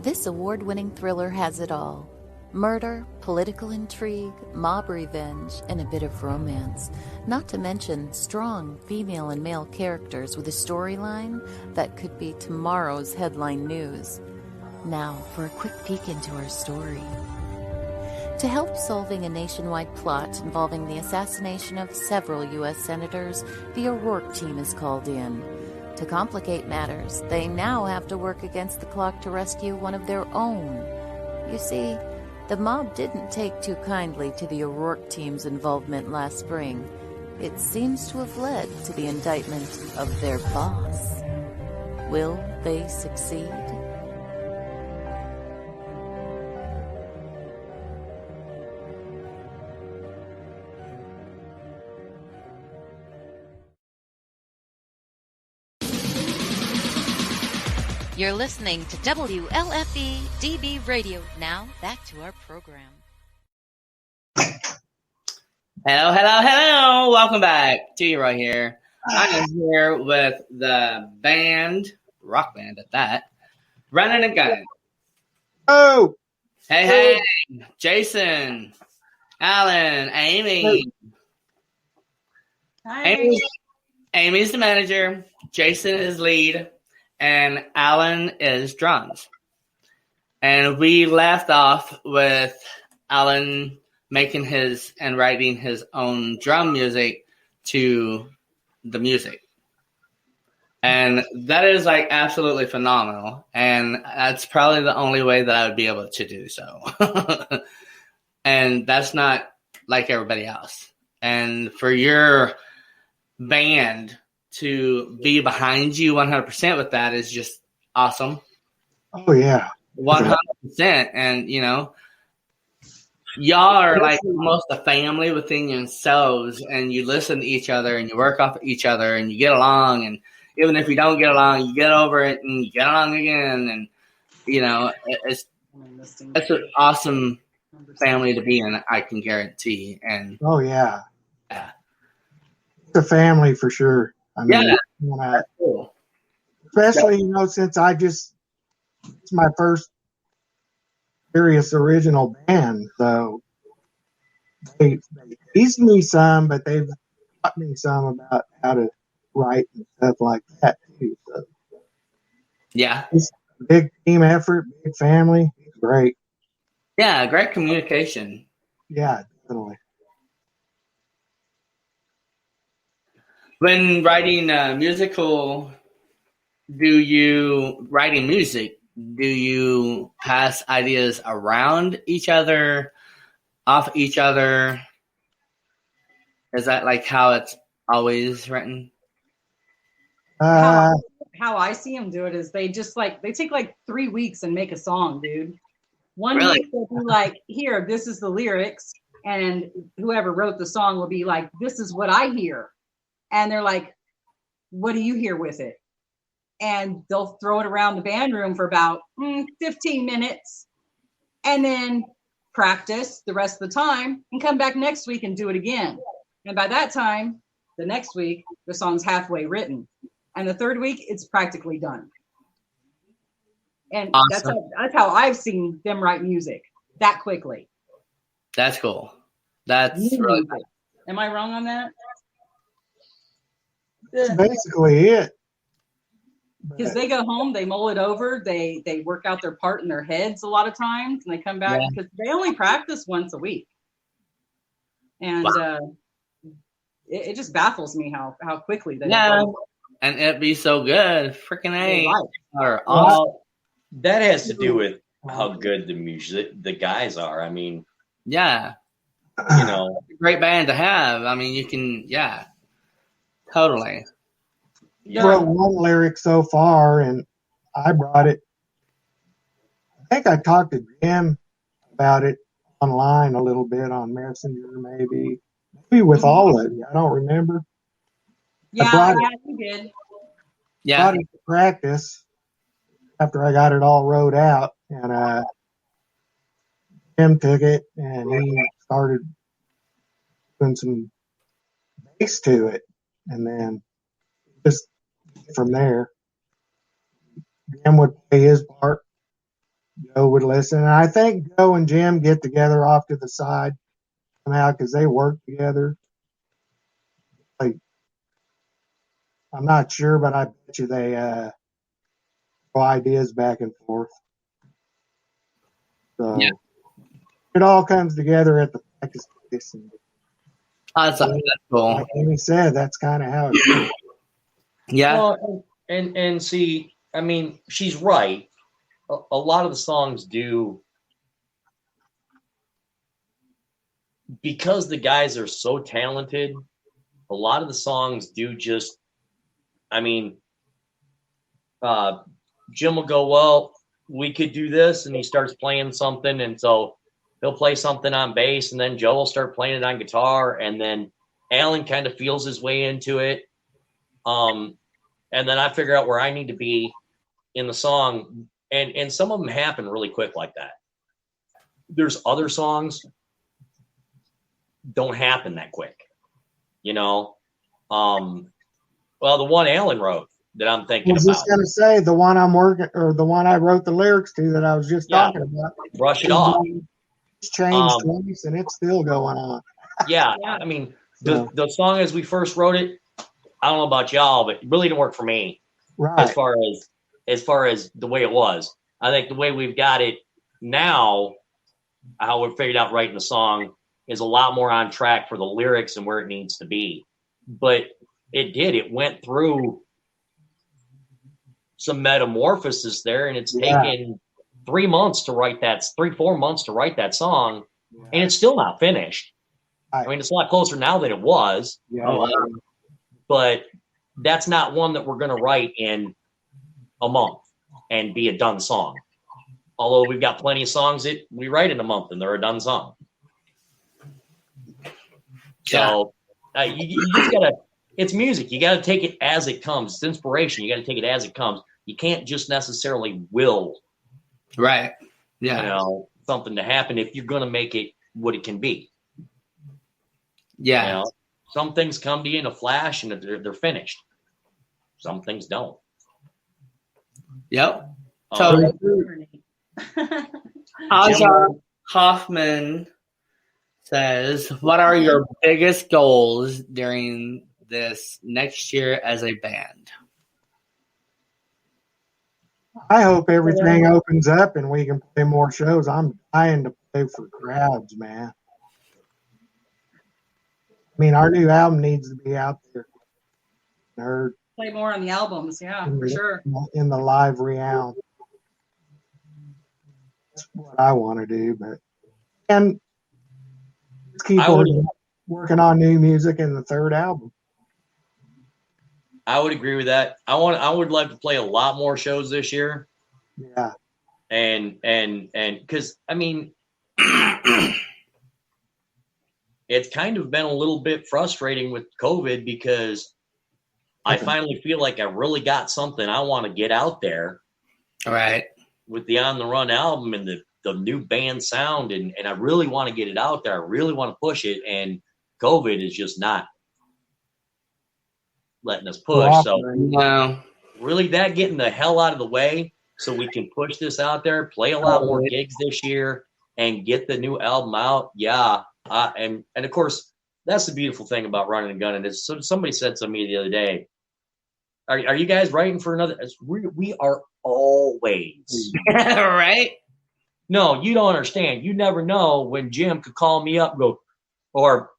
This award-winning thriller has it all. Murder, political intrigue, mob revenge, and a bit of romance. Not to mention strong female and male characters with a storyline that could be tomorrow's headline news. Now for a quick peek into our story. To help solving a nationwide plot involving the assassination of several U.S. senators, the O'Rourke team is called in. To complicate matters, they now have to work against the clock to rescue one of their own. You see, the mob didn't take too kindly to the O'Rourke team's involvement last spring. It seems to have led to the indictment of their boss. Will they succeed? You're listening to WLFE DB Radio. Now, back to our program. Hello. Welcome back. T right here. I am here with the band, rock band at that, Runnin N Gunnin. Oh! Hey. Jason, Alan, Amy. Hi. Amy's the manager. Jason is lead. And Alan is drums. And we left off with Alan making his and writing his own drum music to the music. And that is like absolutely phenomenal. And that's probably the only way that I would be able to do so. And that's not like everybody else. And for your band to be behind you 100% with that is just awesome. Oh, yeah. 100%. And, y'all are like almost a family within yourselves, and you listen to each other and you work off of each other and you get along, and even if you don't get along, you get over it and you get along again, and it's an awesome family to be in, I can guarantee. And Oh yeah, yeah, it's a family for sure. I mean, that's cool. especially since it's my first serious original band, so they teased me some, but they've taught me some about how to write and stuff like that too. So Yeah, it's a big team effort, big family. It's great. yeah, great communication. Yeah, definitely. When writing writing music, do you pass ideas around each other, off each other? Is that like how it's always written? How I see them do it is they just they take 3 weeks and make a song, dude. One Really? week they'll be like, here, this is the lyrics, and whoever wrote the song will be like, this is what I hear. And they're like, what do you hear with it? And they'll throw it around the band room for about 15 minutes and then practice the rest of the time and come back next week and do it again. And by that time, the next week, the song's halfway written. And the third week, it's practically done. And awesome. that's how I've seen them write music that quickly. That's cool. That's really cool. Am I wrong on that? That's basically it. Because they go home, they mull it over, they work out their part in their heads a lot of times, and they come back because they only practice once a week. And it just baffles me how quickly they go. And it'd be so good. Freaking A. That has to do with how good the guys are. I mean, yeah. Great band to have. I mean, you can, totally. I wrote one lyric so far, and I brought it. I think I talked to Jim about it online a little bit on Messenger, maybe with all of you. I don't remember. Yeah, you did. Yeah. Brought it to practice after I got it all wrote out, and Jim took it and he started doing some bass to it, and then just from there, Jim would play his part, Joe would listen, and I think Joe and Jim get together off to the side somehow because they work together. I'm not sure, but I bet you they throw ideas back and forth. So it all comes together at the practice place. That's cool. Like Amy said, that's kind of how it is. Yeah. Well, and see, I mean, she's right. A lot of the songs do, because the guys are so talented, a lot of the songs do just, I mean, Jim will go, well, we could do this, and he starts playing something, and so he'll play something on bass, and then Joe will start playing it on guitar, and then Alan kind of feels his way into it. And then I figure out where I need to be in the song, and some of them happen really quick like that. There's other songs don't happen that quick, Well, the one Alan wrote that I'm thinking about. I was just going to say the one I'm working, or the one I wrote the lyrics to that I was just talking about. Brush It Off. It's changed twice, and it's still going on. I mean, the song as we first wrote it, I don't know about y'all, but it really didn't work for me. Right. As far as the way it was. I think the way we've got it now, how we've figured out writing the song, is a lot more on track for the lyrics and where it needs to be. But it went through some metamorphosis there, and it's taken 3 months to write that, 3-4 months to write that song, and it's still not finished. I mean, it's a lot closer now than it was. But that's not one that we're going to write in a month and be a done song. Although we've got plenty of songs that we write in a month and they're a done song. So you just gotta. It's music. You got to take it as it comes. It's inspiration. You got to take it as it comes. You can't just necessarily will, Right. Yeah. Something to happen if you're going to make it what it can be. Yeah. Some things come to you in a flash and they're finished. Some things don't. Yep. So Aja Hoffman says, what are your biggest goals during this next year as a band? I hope everything opens up and we can play more shows. I'm dying to play for crowds, man. I mean, our new album needs to be out there. Heard Play more on the albums, yeah, for sure. In the live realm. That's what I want to do, and keep working on new music in the third album. I would agree with that. I would like to play a lot more shows this year. Yeah. And because I mean it's kind of been a little bit frustrating with COVID because I finally feel like I really got something I want to get out there. Right. With the On the Run album and the new band sound and I really want to get it out there. I really want to push it, and COVID is just not letting us push. So really that getting the hell out of the way so we can push this out there, play a lot more gigs this year and get the new album out. Yeah. And of course that's the beautiful thing about Runnin N Gunnin is somebody said to me the other day, are you guys writing for another? We are always right. No, you don't understand. You never know when Jim could call me up and go, or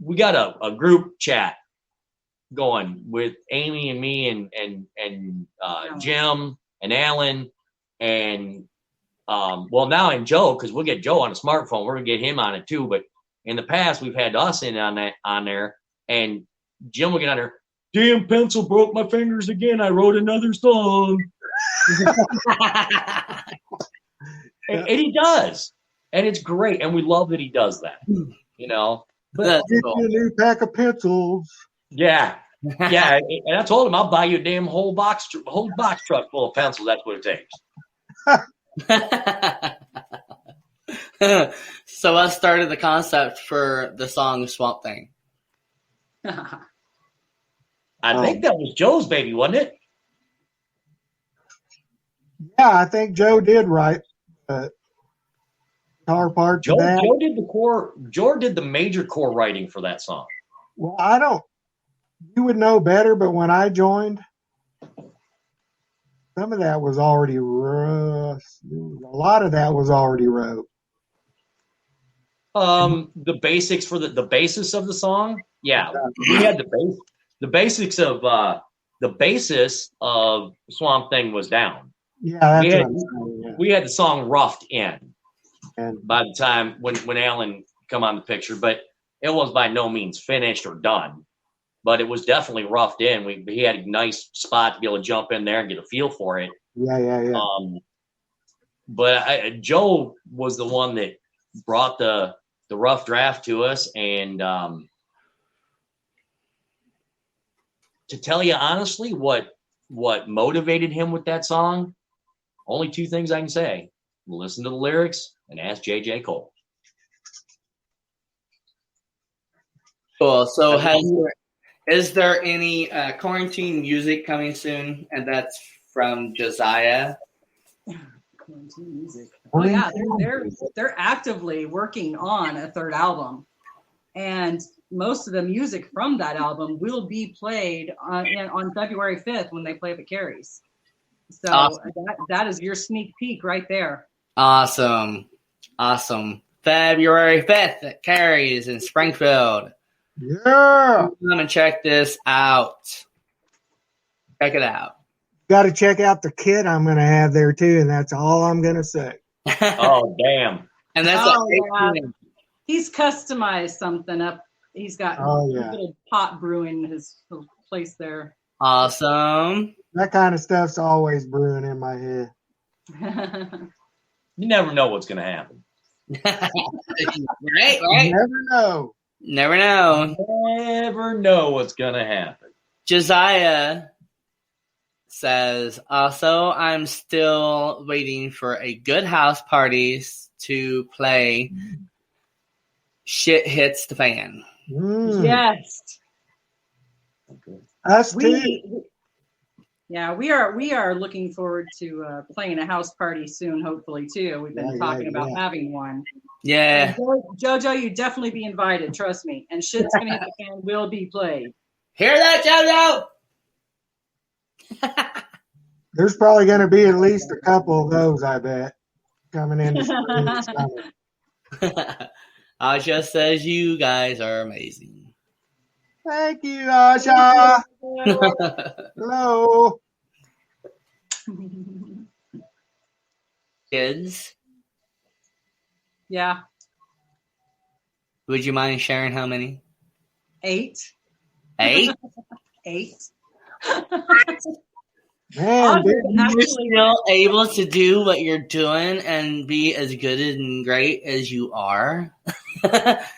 we got a group chat going with Amy and me and Jim and Alan and now and Joe, because we'll get Joe on a smartphone. We're gonna get him on it too. But in the past, we've had us on there, and Jim will get on there. Damn pencil broke my fingers again. I wrote another song. and he does, and it's great, and we love that he does that. But get you a new pack of pencils. Yeah. Yeah, and I told him I'll buy you a damn whole box truck full of pencils. That's what it takes. So I started the concept for the song Swamp Thing. I think that was Joe's baby, wasn't it? Yeah, I think Joe did write guitar part. Joe did the core. Joe did the major core writing for that song. Well, you would know better, but when I joined, some of that was already wrote. A lot of that was already wrote. The basics for the basis of the song. Yeah, we had the basics of the basis of Swamp Thing was down. Yeah, we had the song roughed in, and by the time when Alan come on the picture, but it was by no means finished or done. But it was definitely roughed in. He had a nice spot to be able to jump in there and get a feel for it. Yeah. But Joe was the one that brought the rough draft to us, and to tell you honestly, what motivated him with that song, only two things I can say: listen to the lyrics and ask J.J. Cole. Cool. So is there any quarantine music coming soon? And that's from Josiah. Quarantine music. Oh yeah, they're actively working on a third album, and most of the music from that album will be played on February 5th when they play at the Carries. So awesome. that is your sneak peek right there. Awesome. February 5th at Carries in Springfield. Yeah. Come and check this out. Check it out. Got to check out the kit I'm going to have there too, and that's all I'm going to say. Oh, damn. And that's he's customized something up. He's got a little pot brewing his place there. Awesome. That kind of stuff's always brewing in my head. You never know what's going to happen. Right. You never know. Never know. Never know what's gonna happen. Josiah says, also, I'm still waiting for a good house party to play Shit Hits the Fan. Yes. Us too. We are looking forward to playing a house party soon, hopefully too. We've been talking about having one. Yeah. And Jojo, you definitely be invited, trust me. And Shit's Gonna Hit the Fan will be played. Hear that, JoJo? There's probably going to be at least a couple of those, I bet, coming into spring and summer. Asha says you guys are amazing. Thank you, Asha. Hello. Kids? Yeah. Would you mind sharing how many? 8. 8? 8. Man, you're still able to do what you're doing and be as good and great as you are. That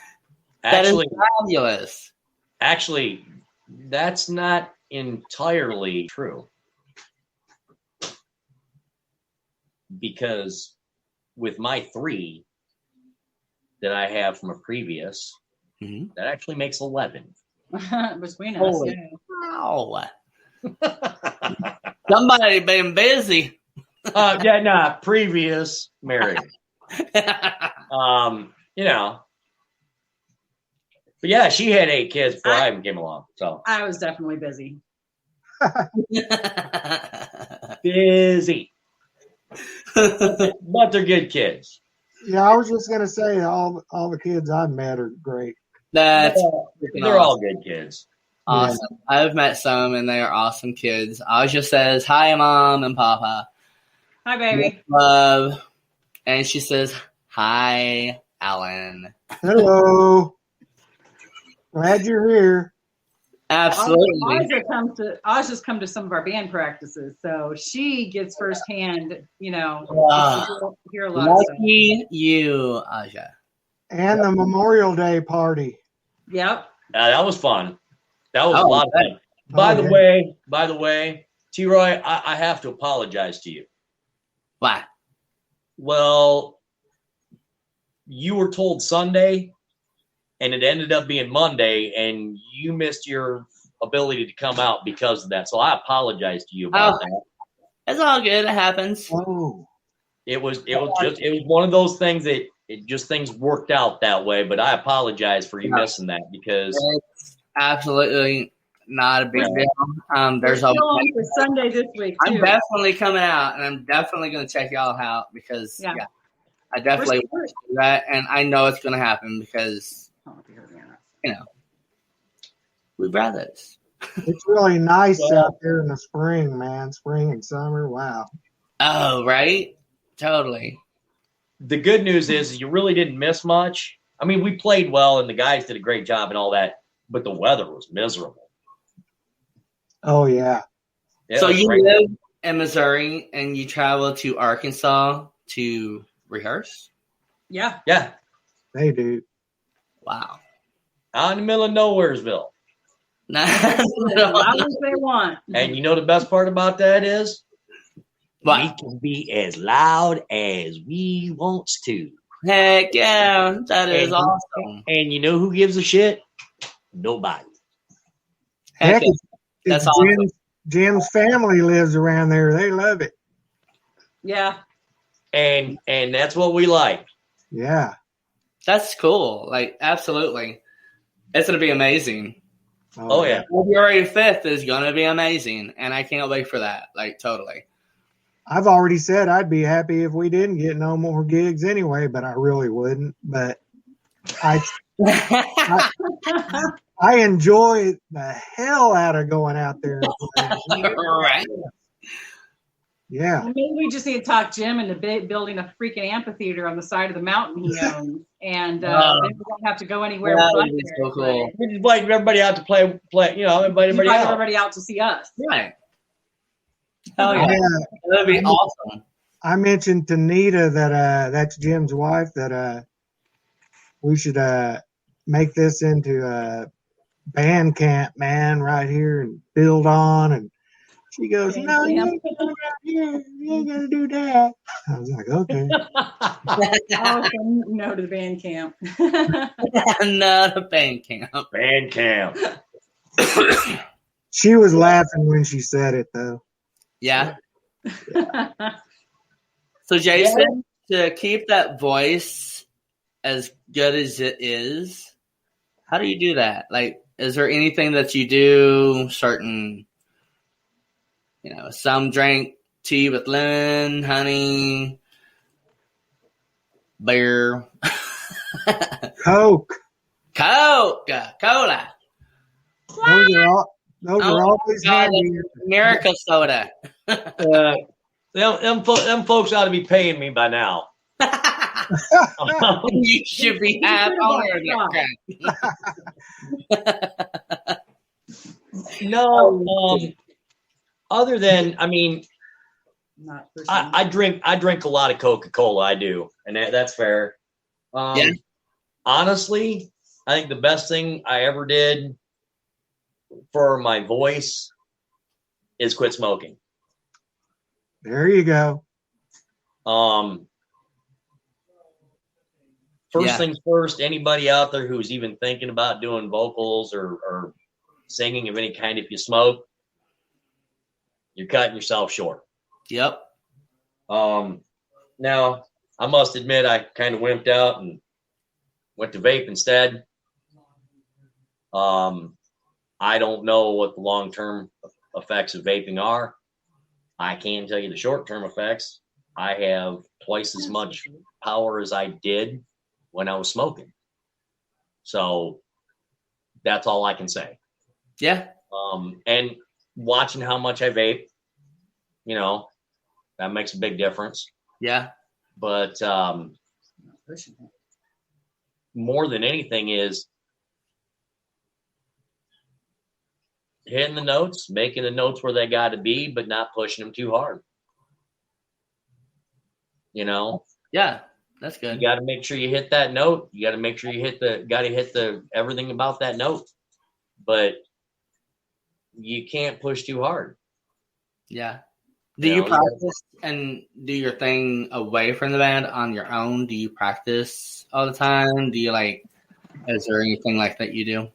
is fabulous. Actually, that's not entirely true. Because with my 3 that I have from a previous, that actually makes 11. Between us. Wow. Somebody been busy. Previous married. But yeah, she had 8 kids before I even came along. So I was definitely busy. Busy. But they're good kids. Yeah, I was just gonna say all the kids I've met are great. They're all good kids. Awesome. Yeah. I've met some and they are awesome kids. Aja says, hi, Mom and Papa. Hi, baby. Love. And she says, hi, Alan. Hello. Glad you're here. Absolutely. Aja's come to some of our band practices, so she gets firsthand, hear a lot of stuff. Lucky you, Aja. And the Memorial Day party. Yep. That was fun. That was a lot of fun. By the way, T-Roy, I have to apologize to you. Why? Well, you were told Sunday, and it ended up being Monday, and you missed your ability to come out because of that. So I apologize to you about that. It's all good. It happens. Oh. It was one of those things that things worked out that way. But I apologize for you missing that because it's absolutely not a big deal. There's for Sunday this week too. I'm definitely coming out, and I'm definitely going to check y'all out because I definitely want to do that, and I know it's going to happen because we brothers. It's really nice out there in the spring, man. Spring and summer. Wow. Oh, right? Totally. The good news is you really didn't miss much. I mean, we played well and the guys did a great job and all that, but the weather was miserable. Oh, yeah. So you live in Missouri and you travel to Arkansas to rehearse? Yeah. Yeah. They do. Wow. Out in the middle of Nowheresville. As loud as they want. And you know the best part about that is what? We can be as loud as we wants to. Heck yeah, that is awesome. And you know who gives a shit? Nobody. Heck, that's awesome. Jim's family lives around there. They love it. Yeah. And that's what we like. Yeah. That's cool. Like, absolutely. It's going to be amazing. Oh, yeah. February 5th is going to be amazing, and I can't wait for that. Like, totally. I've already said I'd be happy if we didn't get no more gigs anyway, but I really wouldn't. But I enjoy the hell out of going out there. Right. Yeah. Well, maybe we just need to talk Jim into building a freaking amphitheater on the side of the mountain he owns, and then we don't have to go anywhere. That would be so cool. We just invite everybody out to play. Invite everybody out to see us. Right. Hell yeah. That'd be awesome. I mentioned to Nita that that's Jim's wife that we should make this into a band camp, man, right here and build on. And she goes, Band no, you camp. ain't gonna do that here. You ain't gonna do that. I was like, okay. Oh, so no to the band camp. Not a band camp. Band camp. She was laughing when she said it, though. Yeah. So Jason, to keep that voice as good as it is, how do you do that? Like, is there anything that you do? Certain, some drink tea with lemon, honey, beer, Coke. Cola. Those are always handy. America soda. Them folks ought to be paying me by now. You should be half owner of that crap. No, other than, Not for I drink a lot of Coca-Cola. I do, and that's fair. Yeah. Honestly, I think the best thing I ever did for my voice is quit smoking. There you go. First things first, anybody out there who's even thinking about doing vocals or singing of any kind, if you smoke, you're cutting yourself short. Yep. Now, I must admit, I kind of wimped out and went to vape instead. I don't know what the long-term effects of vaping are. I can tell you the short-term effects. I have twice as much power as I did when I was smoking. So that's all I can say. Yeah. And watching how much I vape, that makes a big difference. Yeah. But more than anything is hitting the notes, making the notes where they got to be, but not pushing them too hard. Yeah, that's good. You got to make sure you hit that note. You got to make sure you hit the everything about that note, but you can't push too hard. Yeah. Do you practice and do your thing away from the band on your own? Do you practice all the time? Do you is there anything like that you do?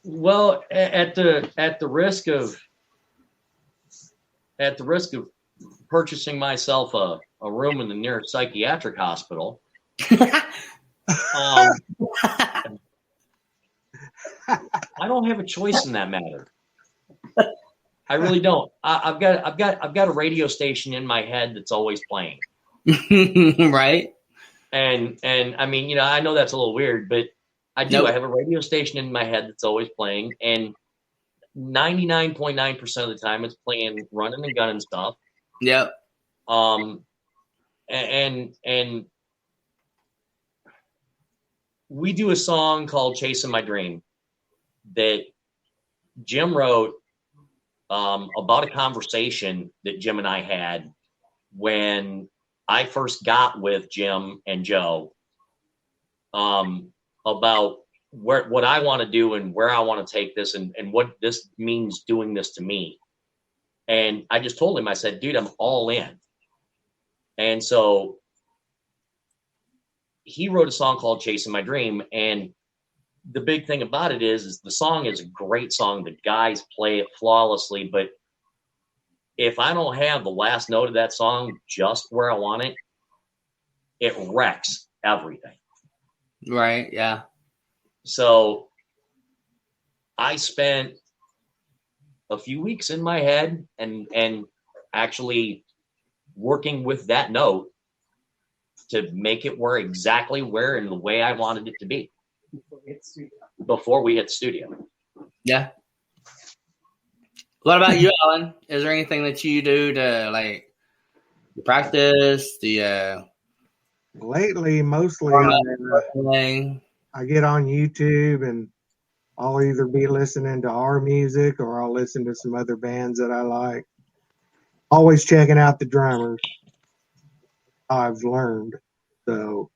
Well, at the risk of purchasing myself a room in the nearest psychiatric hospital, I don't have a choice in that matter. I really don't. I've got a radio station in my head that's always playing. Right. And I know that's a little weird, but I do. Nope. I have a radio station in my head that's always playing, and 99.9% of the time it's playing Runnin N Gunnin stuff. Yep. And we do a song called "Chasing My Dream" that Jim wrote about a conversation that Jim and I had when I first got with Jim and Joe about what I want to do and where I want to take this and what this means doing this to me. And I just told him, I said, dude, I'm all in. And so he wrote a song called "Chasing My Dream." And the big thing about it is the song is a great song. The guys play it flawlessly. But if I don't have the last note of that song just where I want it, it wrecks everything. Right. Yeah. So I spent a few weeks in my head and actually working with that note to make it exactly where and the way I wanted it to be before we hit the studio. Yeah. What about you, Alan? Is there anything that you do to practice the Lately, mostly I get on YouTube and I'll either be listening to our music or I'll listen to some other bands that I like. Always checking out the drummers. I've learned. So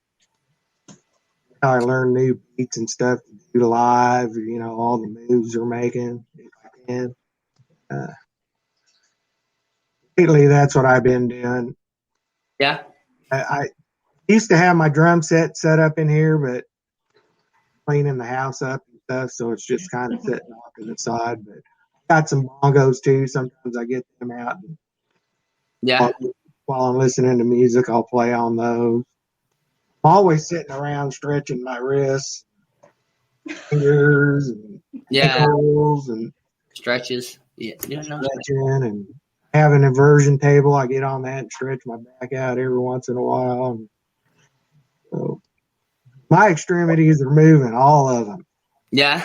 how I learn new beats and stuff to do live. All the moves they're making. If I can. Lately, that's what I've been doing. Yeah. I used to have my drum set up in here, but cleaning the house up and stuff, so it's just kind of sitting off to the side. But I got some bongos too. Sometimes I get them out. And Yeah. while I'm listening to music, I'll play on those. I'm always sitting around stretching my wrists, fingers, and ankles, and stretches. Yeah. Stretching and have an inversion table. I get on that and stretch my back out every once in a while. And so my extremities are moving, all of them. Yeah.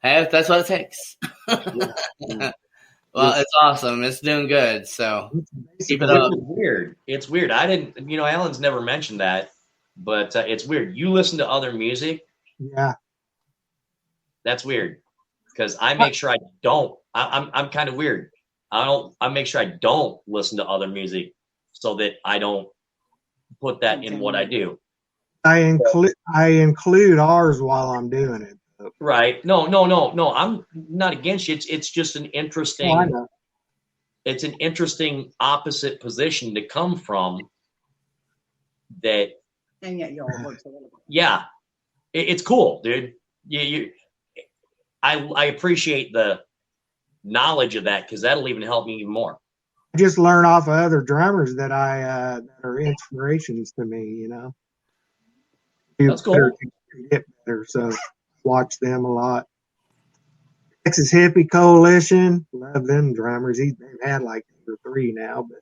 Hey, that's what it takes. Well, it's awesome. It's doing good. So keep it up. It's weird. I didn't, Alan's never mentioned that, but it's weird. You listen to other music. Yeah. That's weird because I make sure I don't. I'm kind of weird. I make sure I don't listen to other music so that I don't put that in what I do. I include ours while I'm doing it. Right. No. I'm not against you. It's just an interesting. I know. It's an interesting opposite position to come from. That. And yet you all work together. Yeah, it's cool, dude. I appreciate the knowledge of that because that'll even help me even more. I just learn off of other drummers that that are inspirations to me. That's cool. To get better, so watch them a lot. Texas Hippie Coalition, love them drummers. They've had like 2 or 3 now, but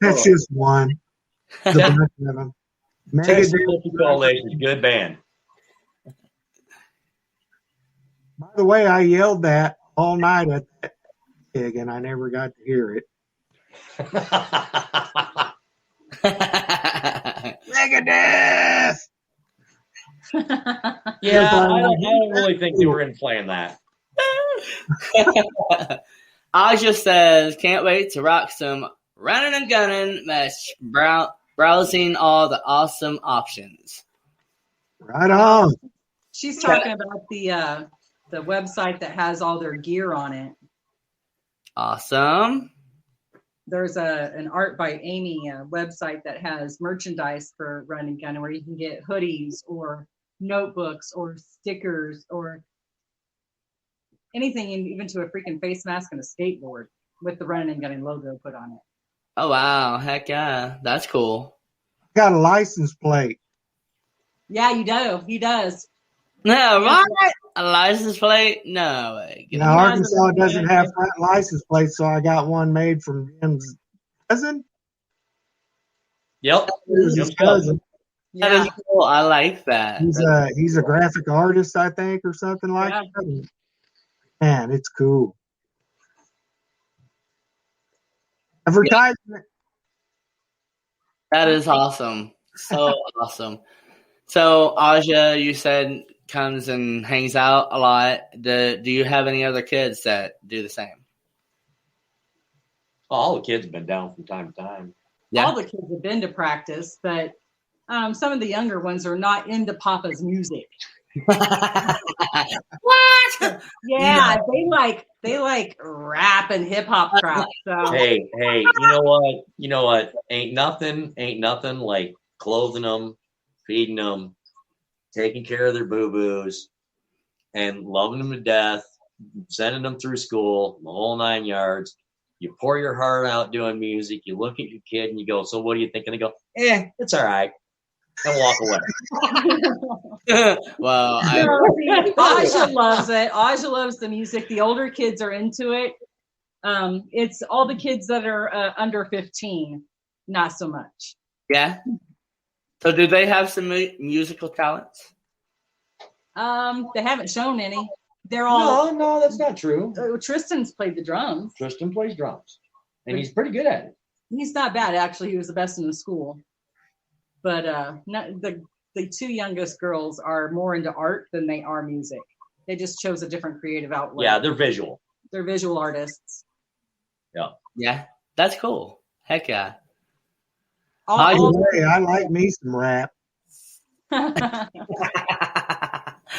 that's just one. There's a bunch of them. Texas Hippie Coalition, good band. By the way, I yelled that all night at that gig, and I never got to hear it. Megadeth! Yeah, I don't really think they were in playing that. Aja says, can't wait to rock some Runnin N Gunnin match, browsing all the awesome options. Right on. She's talking about the website that has all their gear on it. Awesome. There's an Art by Amy website that has merchandise for Runnin N Gunnin, where you can get hoodies or notebooks or stickers or anything, even to a freaking face mask and a skateboard with the Runnin N Gunnin logo put on it. Oh, wow. Heck yeah. That's cool. Got a license plate. Yeah, you do. He does. No, what? A license plate? No way. Now, Arkansas doesn't have front license plates, so I got one made from Jim's cousin. Yep. His cousin. That is cool. I like that. He's a graphic artist, I think, or something like that. Man, it's cool. Advertisement. That is awesome. So awesome. So, Aja, you said comes and hangs out a lot. Do you have any other kids that do the same? All the kids have been down from time to time. Yeah. All the kids have been to practice, but some of the younger ones are not into Papa's music. What? Yeah, no. they like rap and hip hop crap. So hey, you know what? Ain't nothing like clothing them, feeding them, taking care of their boo-boos, and loving them to death, sending them through school, the whole 9 yards. You pour your heart out doing music. You look at your kid and you go, so what do you think? And they go, it's all right. And walk away. Well, Aja loves it. Aja loves the music. The older kids are into it. It's all the kids that are under 15, not so much. Yeah. So do they have some musical talents? They haven't shown any. They're all no, that's not true. Tristan's played the drums. Tristan plays drums, and he's pretty good at it. He's not bad, actually. He was the best in the school. But the 2 youngest girls are more into art than they are music. They just chose a different creative outlet. Yeah, they're visual. They're visual artists. Yeah. Yeah, that's cool. Heck yeah. Hey, I like me some rap.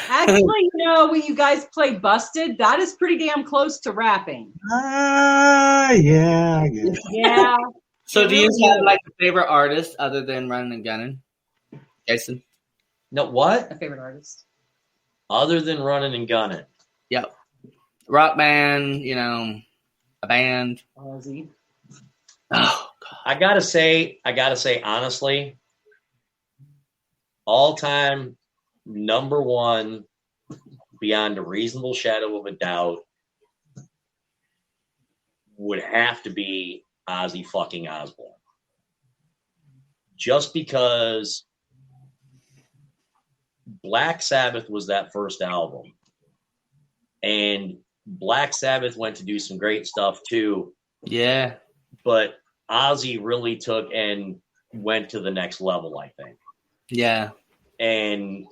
Actually, when you guys play Busted, that is pretty damn close to rapping. Yeah, I guess. Yeah. So do you have like a favorite artist other than Runnin N Gunnin? Jason? No, what? A favorite artist. Other than Runnin N Gunnin. Yep. Rock band, a band. Ozzy. Oh, God. I gotta say, honestly, all time number one, beyond a reasonable shadow of a doubt, would have to be Ozzy fucking Osbourne. Just because Black Sabbath was that first album, and Black Sabbath went to do some great stuff too. Yeah. But Ozzy really took and went to the next level, I think. Yeah. And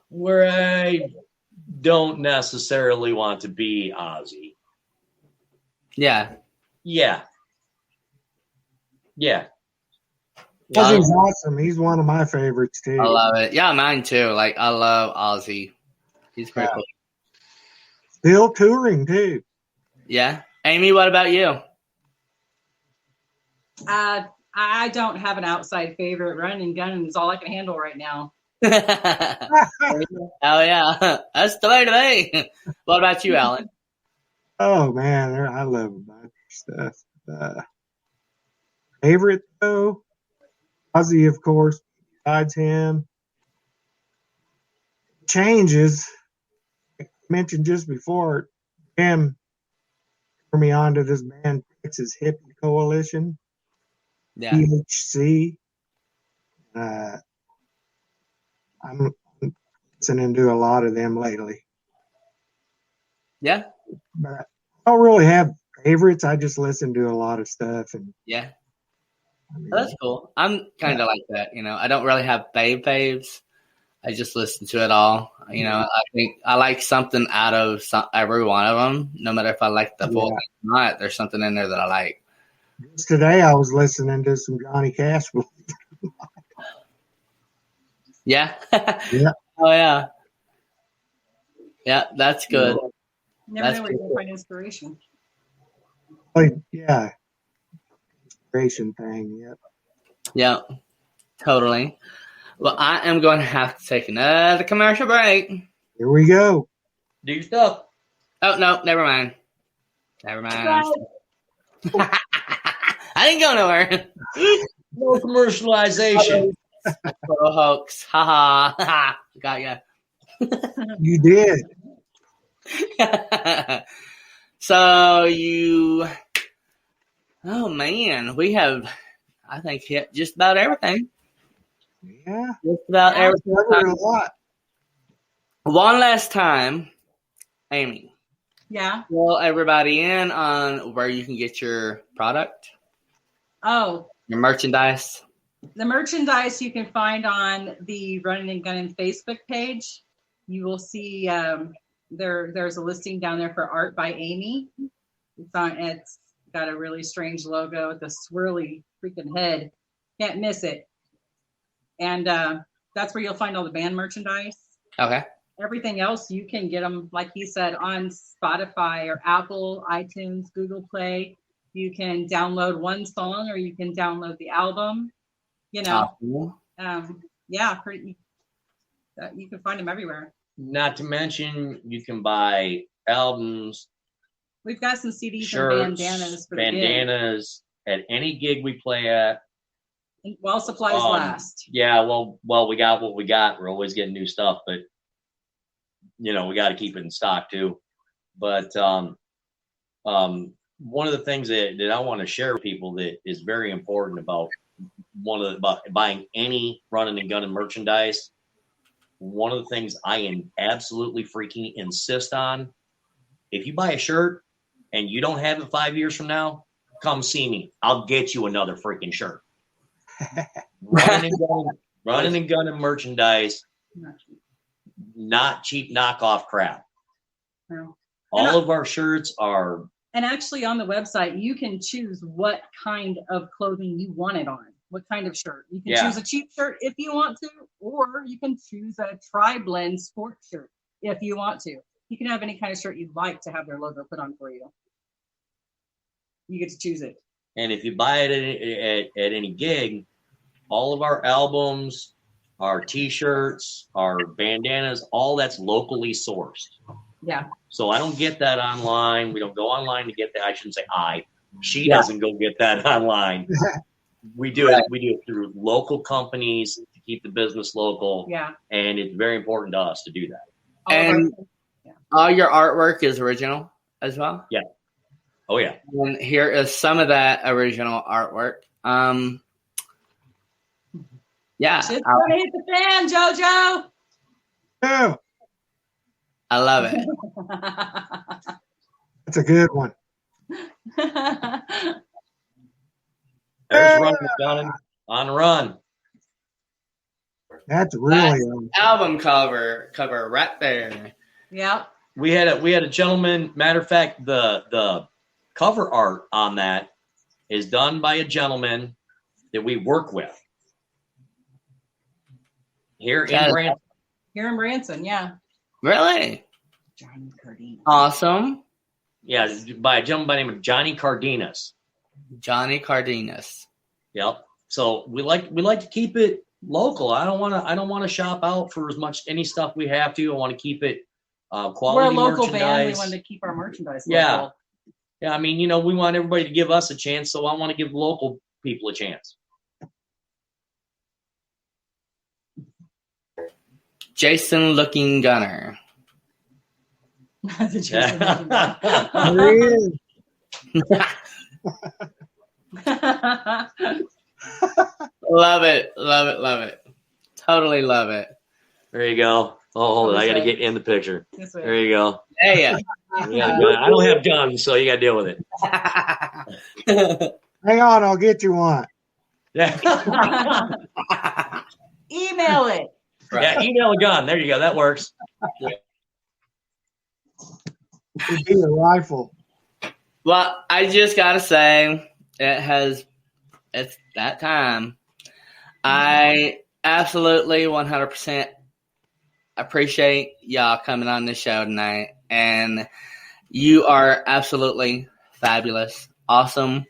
where I don't necessarily want to be Ozzy. Yeah. Yeah. Ozzy's awesome. He's one of my favorites too. I love it. Yeah, mine too. Like, I love Ozzy. He's pretty cool. Still touring too. Yeah. Amy, what about you? I don't have an outside favorite. Runnin N Gunnin is all I can handle right now. Oh, yeah. That's the way to be. What about you, Alan? Oh, man. I love a bunch of stuff. Favorite, though? Ozzy, of course. Besides him. Changes. I mentioned just before, him turned me on to this band, Texas Hippie Coalition. Yeah. THC. I'm listening to a lot of them lately. Yeah. But I don't really have favorites. I just listen to a lot of stuff. And Yeah. That's cool. I'm kind of like that. I don't really have faves. I just listen to it all. I think I like something out of every one of them. No matter if I like the full thing or not, there's something in there that I like. Just today I was listening to some Johnny Cash. Yeah. Yeah. Oh, yeah. Yeah, that's good. Never know where you can find inspiration. Yeah. Inspiration thing. Yep. Yeah, totally. Well, I am going to have to take another commercial break. Here we go. Do your stuff. Oh, no, never mind. I didn't go nowhere. No commercialization. Total hoax. Ha ha. Got ya. You did. So oh man, we have, I think, hit just about everything. Yeah. Just about everything. Covered a lot. One last time, Amy. Yeah. Fill everybody in on where you can get your product. Oh. Your merchandise. The merchandise you can find on the Runnin N Gunnin Facebook page. You will see there's a listing down there for Art by Amy. It's got a really strange logo with a swirly freaking head. Can't miss it. And that's where you'll find all the band merchandise. Okay. Everything else, you can get them, like he said, on Spotify or Apple, iTunes, Google Play. You can download one song or you can download the album. You can find them everywhere. Not to mention, you can buy albums. We've got some CDs shirts, and bandanas at any gig we play at. While supplies last. Yeah, well, we got what we got. We're always getting new stuff, but we got to keep it in stock too. But one of the things that I want to share with people that is very important about buying any Runnin N Gunnin merchandise. One of the things I absolutely freaking insist on: if you buy a shirt and you don't have it 5 years from now, come see me. I'll get you another freaking shirt. Runnin N Gunnin merchandise, not cheap knockoff crap. No. All of our shirts are And actually on the website, you can choose what kind of clothing you want it on, what kind of shirt. You can choose a cheap shirt if you want to, or you can choose a tri-blend sport shirt if you want to. You can have any kind of shirt you'd like to have their logo put on for you. You get to choose it. And if you buy it at any gig, all of our albums, our T-shirts, our bandanas, all that's locally sourced. Yeah. So I don't get that online. We don't go online to get that. I shouldn't say I. She doesn't go get that online. We do it. We do it through local companies to keep the business local. Yeah. And it's very important to us to do that. And all your artwork is original as well? Yeah. Oh, yeah. And here is some of that original artwork. Yeah. Shit's gonna hit the fan, JoJo. Yeah, I love it. that's a good one. There's Runnin N Gunnin on Run. That's really Album cover right there. Yep. We had a gentleman. Matter of fact, the cover art on that is done by a gentleman that we work with here in Branson. Here in Branson, yeah. Really? Johnny Cardenas. Awesome. Yeah, by a gentleman by the name of Johnny Cardenas. Johnny Cardenas. Yep. So we like to keep it local. I don't want to shop out for as much any stuff we have to. I want to keep it quality. We're a local merchandise. band. We want to keep our merchandise Yeah. local. Yeah, I mean, we want everybody to give us a chance, so I want to give local people a chance. Jason Looking Gunner. That's a Jason looking There he is. Love it. Love it. Love it. Totally love it. There you go. Oh, hold on. I got to get in the picture. This way. There you go. Hey. You got a gun. I don't have guns, so you got to deal with it. Hang on, I'll get you one. Yeah. Email it. Yeah, email a gun. There you go. That works. It'd be a rifle. Well, I just gotta say, it's that time. I absolutely 100% appreciate y'all coming on this show tonight, and you are absolutely fabulous, awesome.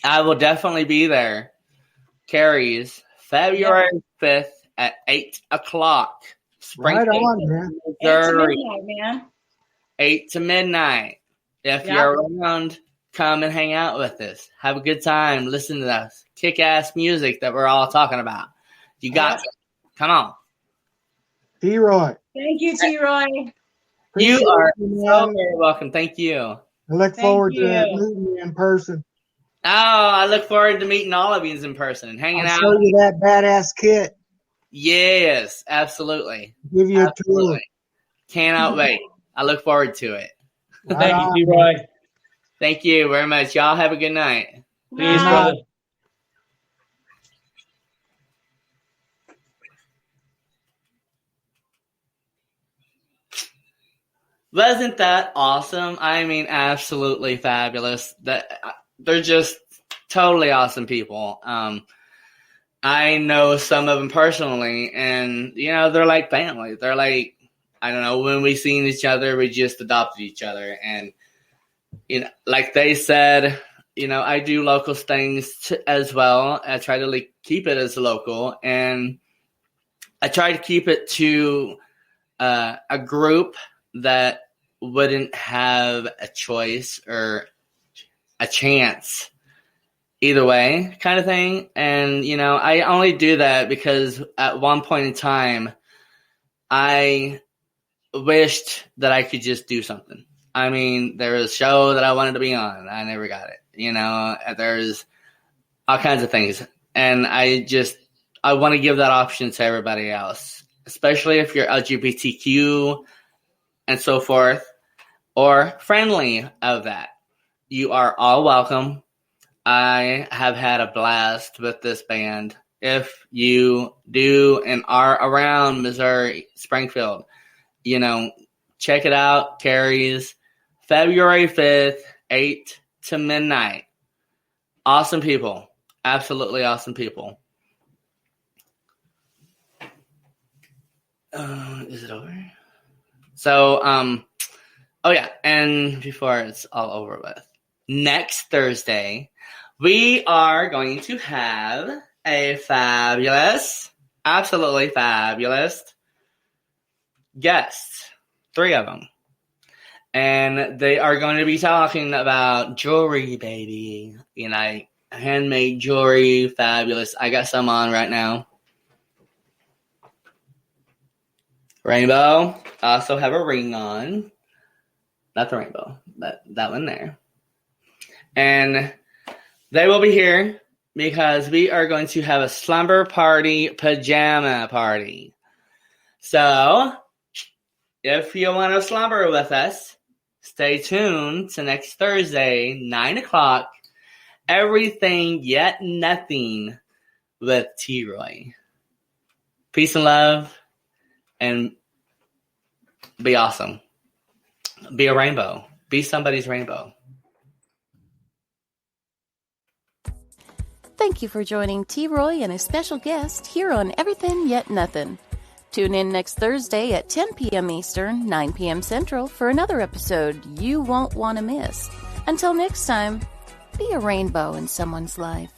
I will definitely be there. Carrie's February 5th at 8 o'clock. Right on, man. Missouri. 8 to midnight, man. 8 to midnight. If you're around, come and hang out with us. Have a good time. Listen to us. Kick-ass music that we're all talking about. You got it. Come on. T-Roy. Thank you, T-Roy. You are you, so man. very welcome. Thank you. I look Thank forward to you. meeting you in person. Oh, I look forward to meeting all of you in person and hanging I'll out. show you that badass kit. Yes, absolutely. Give you a tour. Absolutely. Cannot wait. I look forward to it. Right Thank on. you, T-Roy. Thank you very much. Y'all have a good night. Peace, Bye. brother. Wasn't that awesome? I mean, absolutely fabulous. They're just totally awesome people. I know some of them personally, and they're like family. They're like, I don't know, when we seen each other, we just adopted each other, and like they said, I do local things as well. I try to keep it as local, and I try to keep it to a group that wouldn't have a choice or a chance either way kind of thing. And, I only do that because at one point in time, I wished that I could just do something. I mean, there was a show that I wanted to be on. I never got it. There's all kinds of things. And I want to give that option to everybody else, especially if you're LGBTQ and so forth, or friendly of that. You are all welcome. I have had a blast with this band. If you do and are around Missouri, Springfield, check it out. Carrie's February 5th 8 to midnight. Awesome people. Absolutely awesome people. Is it over? So, oh yeah, and before it's all over with, next Thursday, we are going to have a fabulous, absolutely fabulous guest. 3 of them. And they are going to be talking about jewelry, baby. You know, handmade jewelry, fabulous. I got some on right now. Rainbow. I also have a ring on. Not the rainbow, but that one there. And they will be here because we are going to have a slumber party, pajama party. So, if you want to slumber with us, stay tuned to next Thursday, 9 o'clock. Everything Yet Nothing with T-Roy. Peace and love, and be awesome. Be a rainbow. Be somebody's rainbow. Thank you for joining T-Roy and a special guest here on Everything Yet Nothing. Tune in next Thursday at 10 p.m. Eastern, 9 p.m. Central for another episode you won't want to miss. Until next time, be a rainbow in someone's life.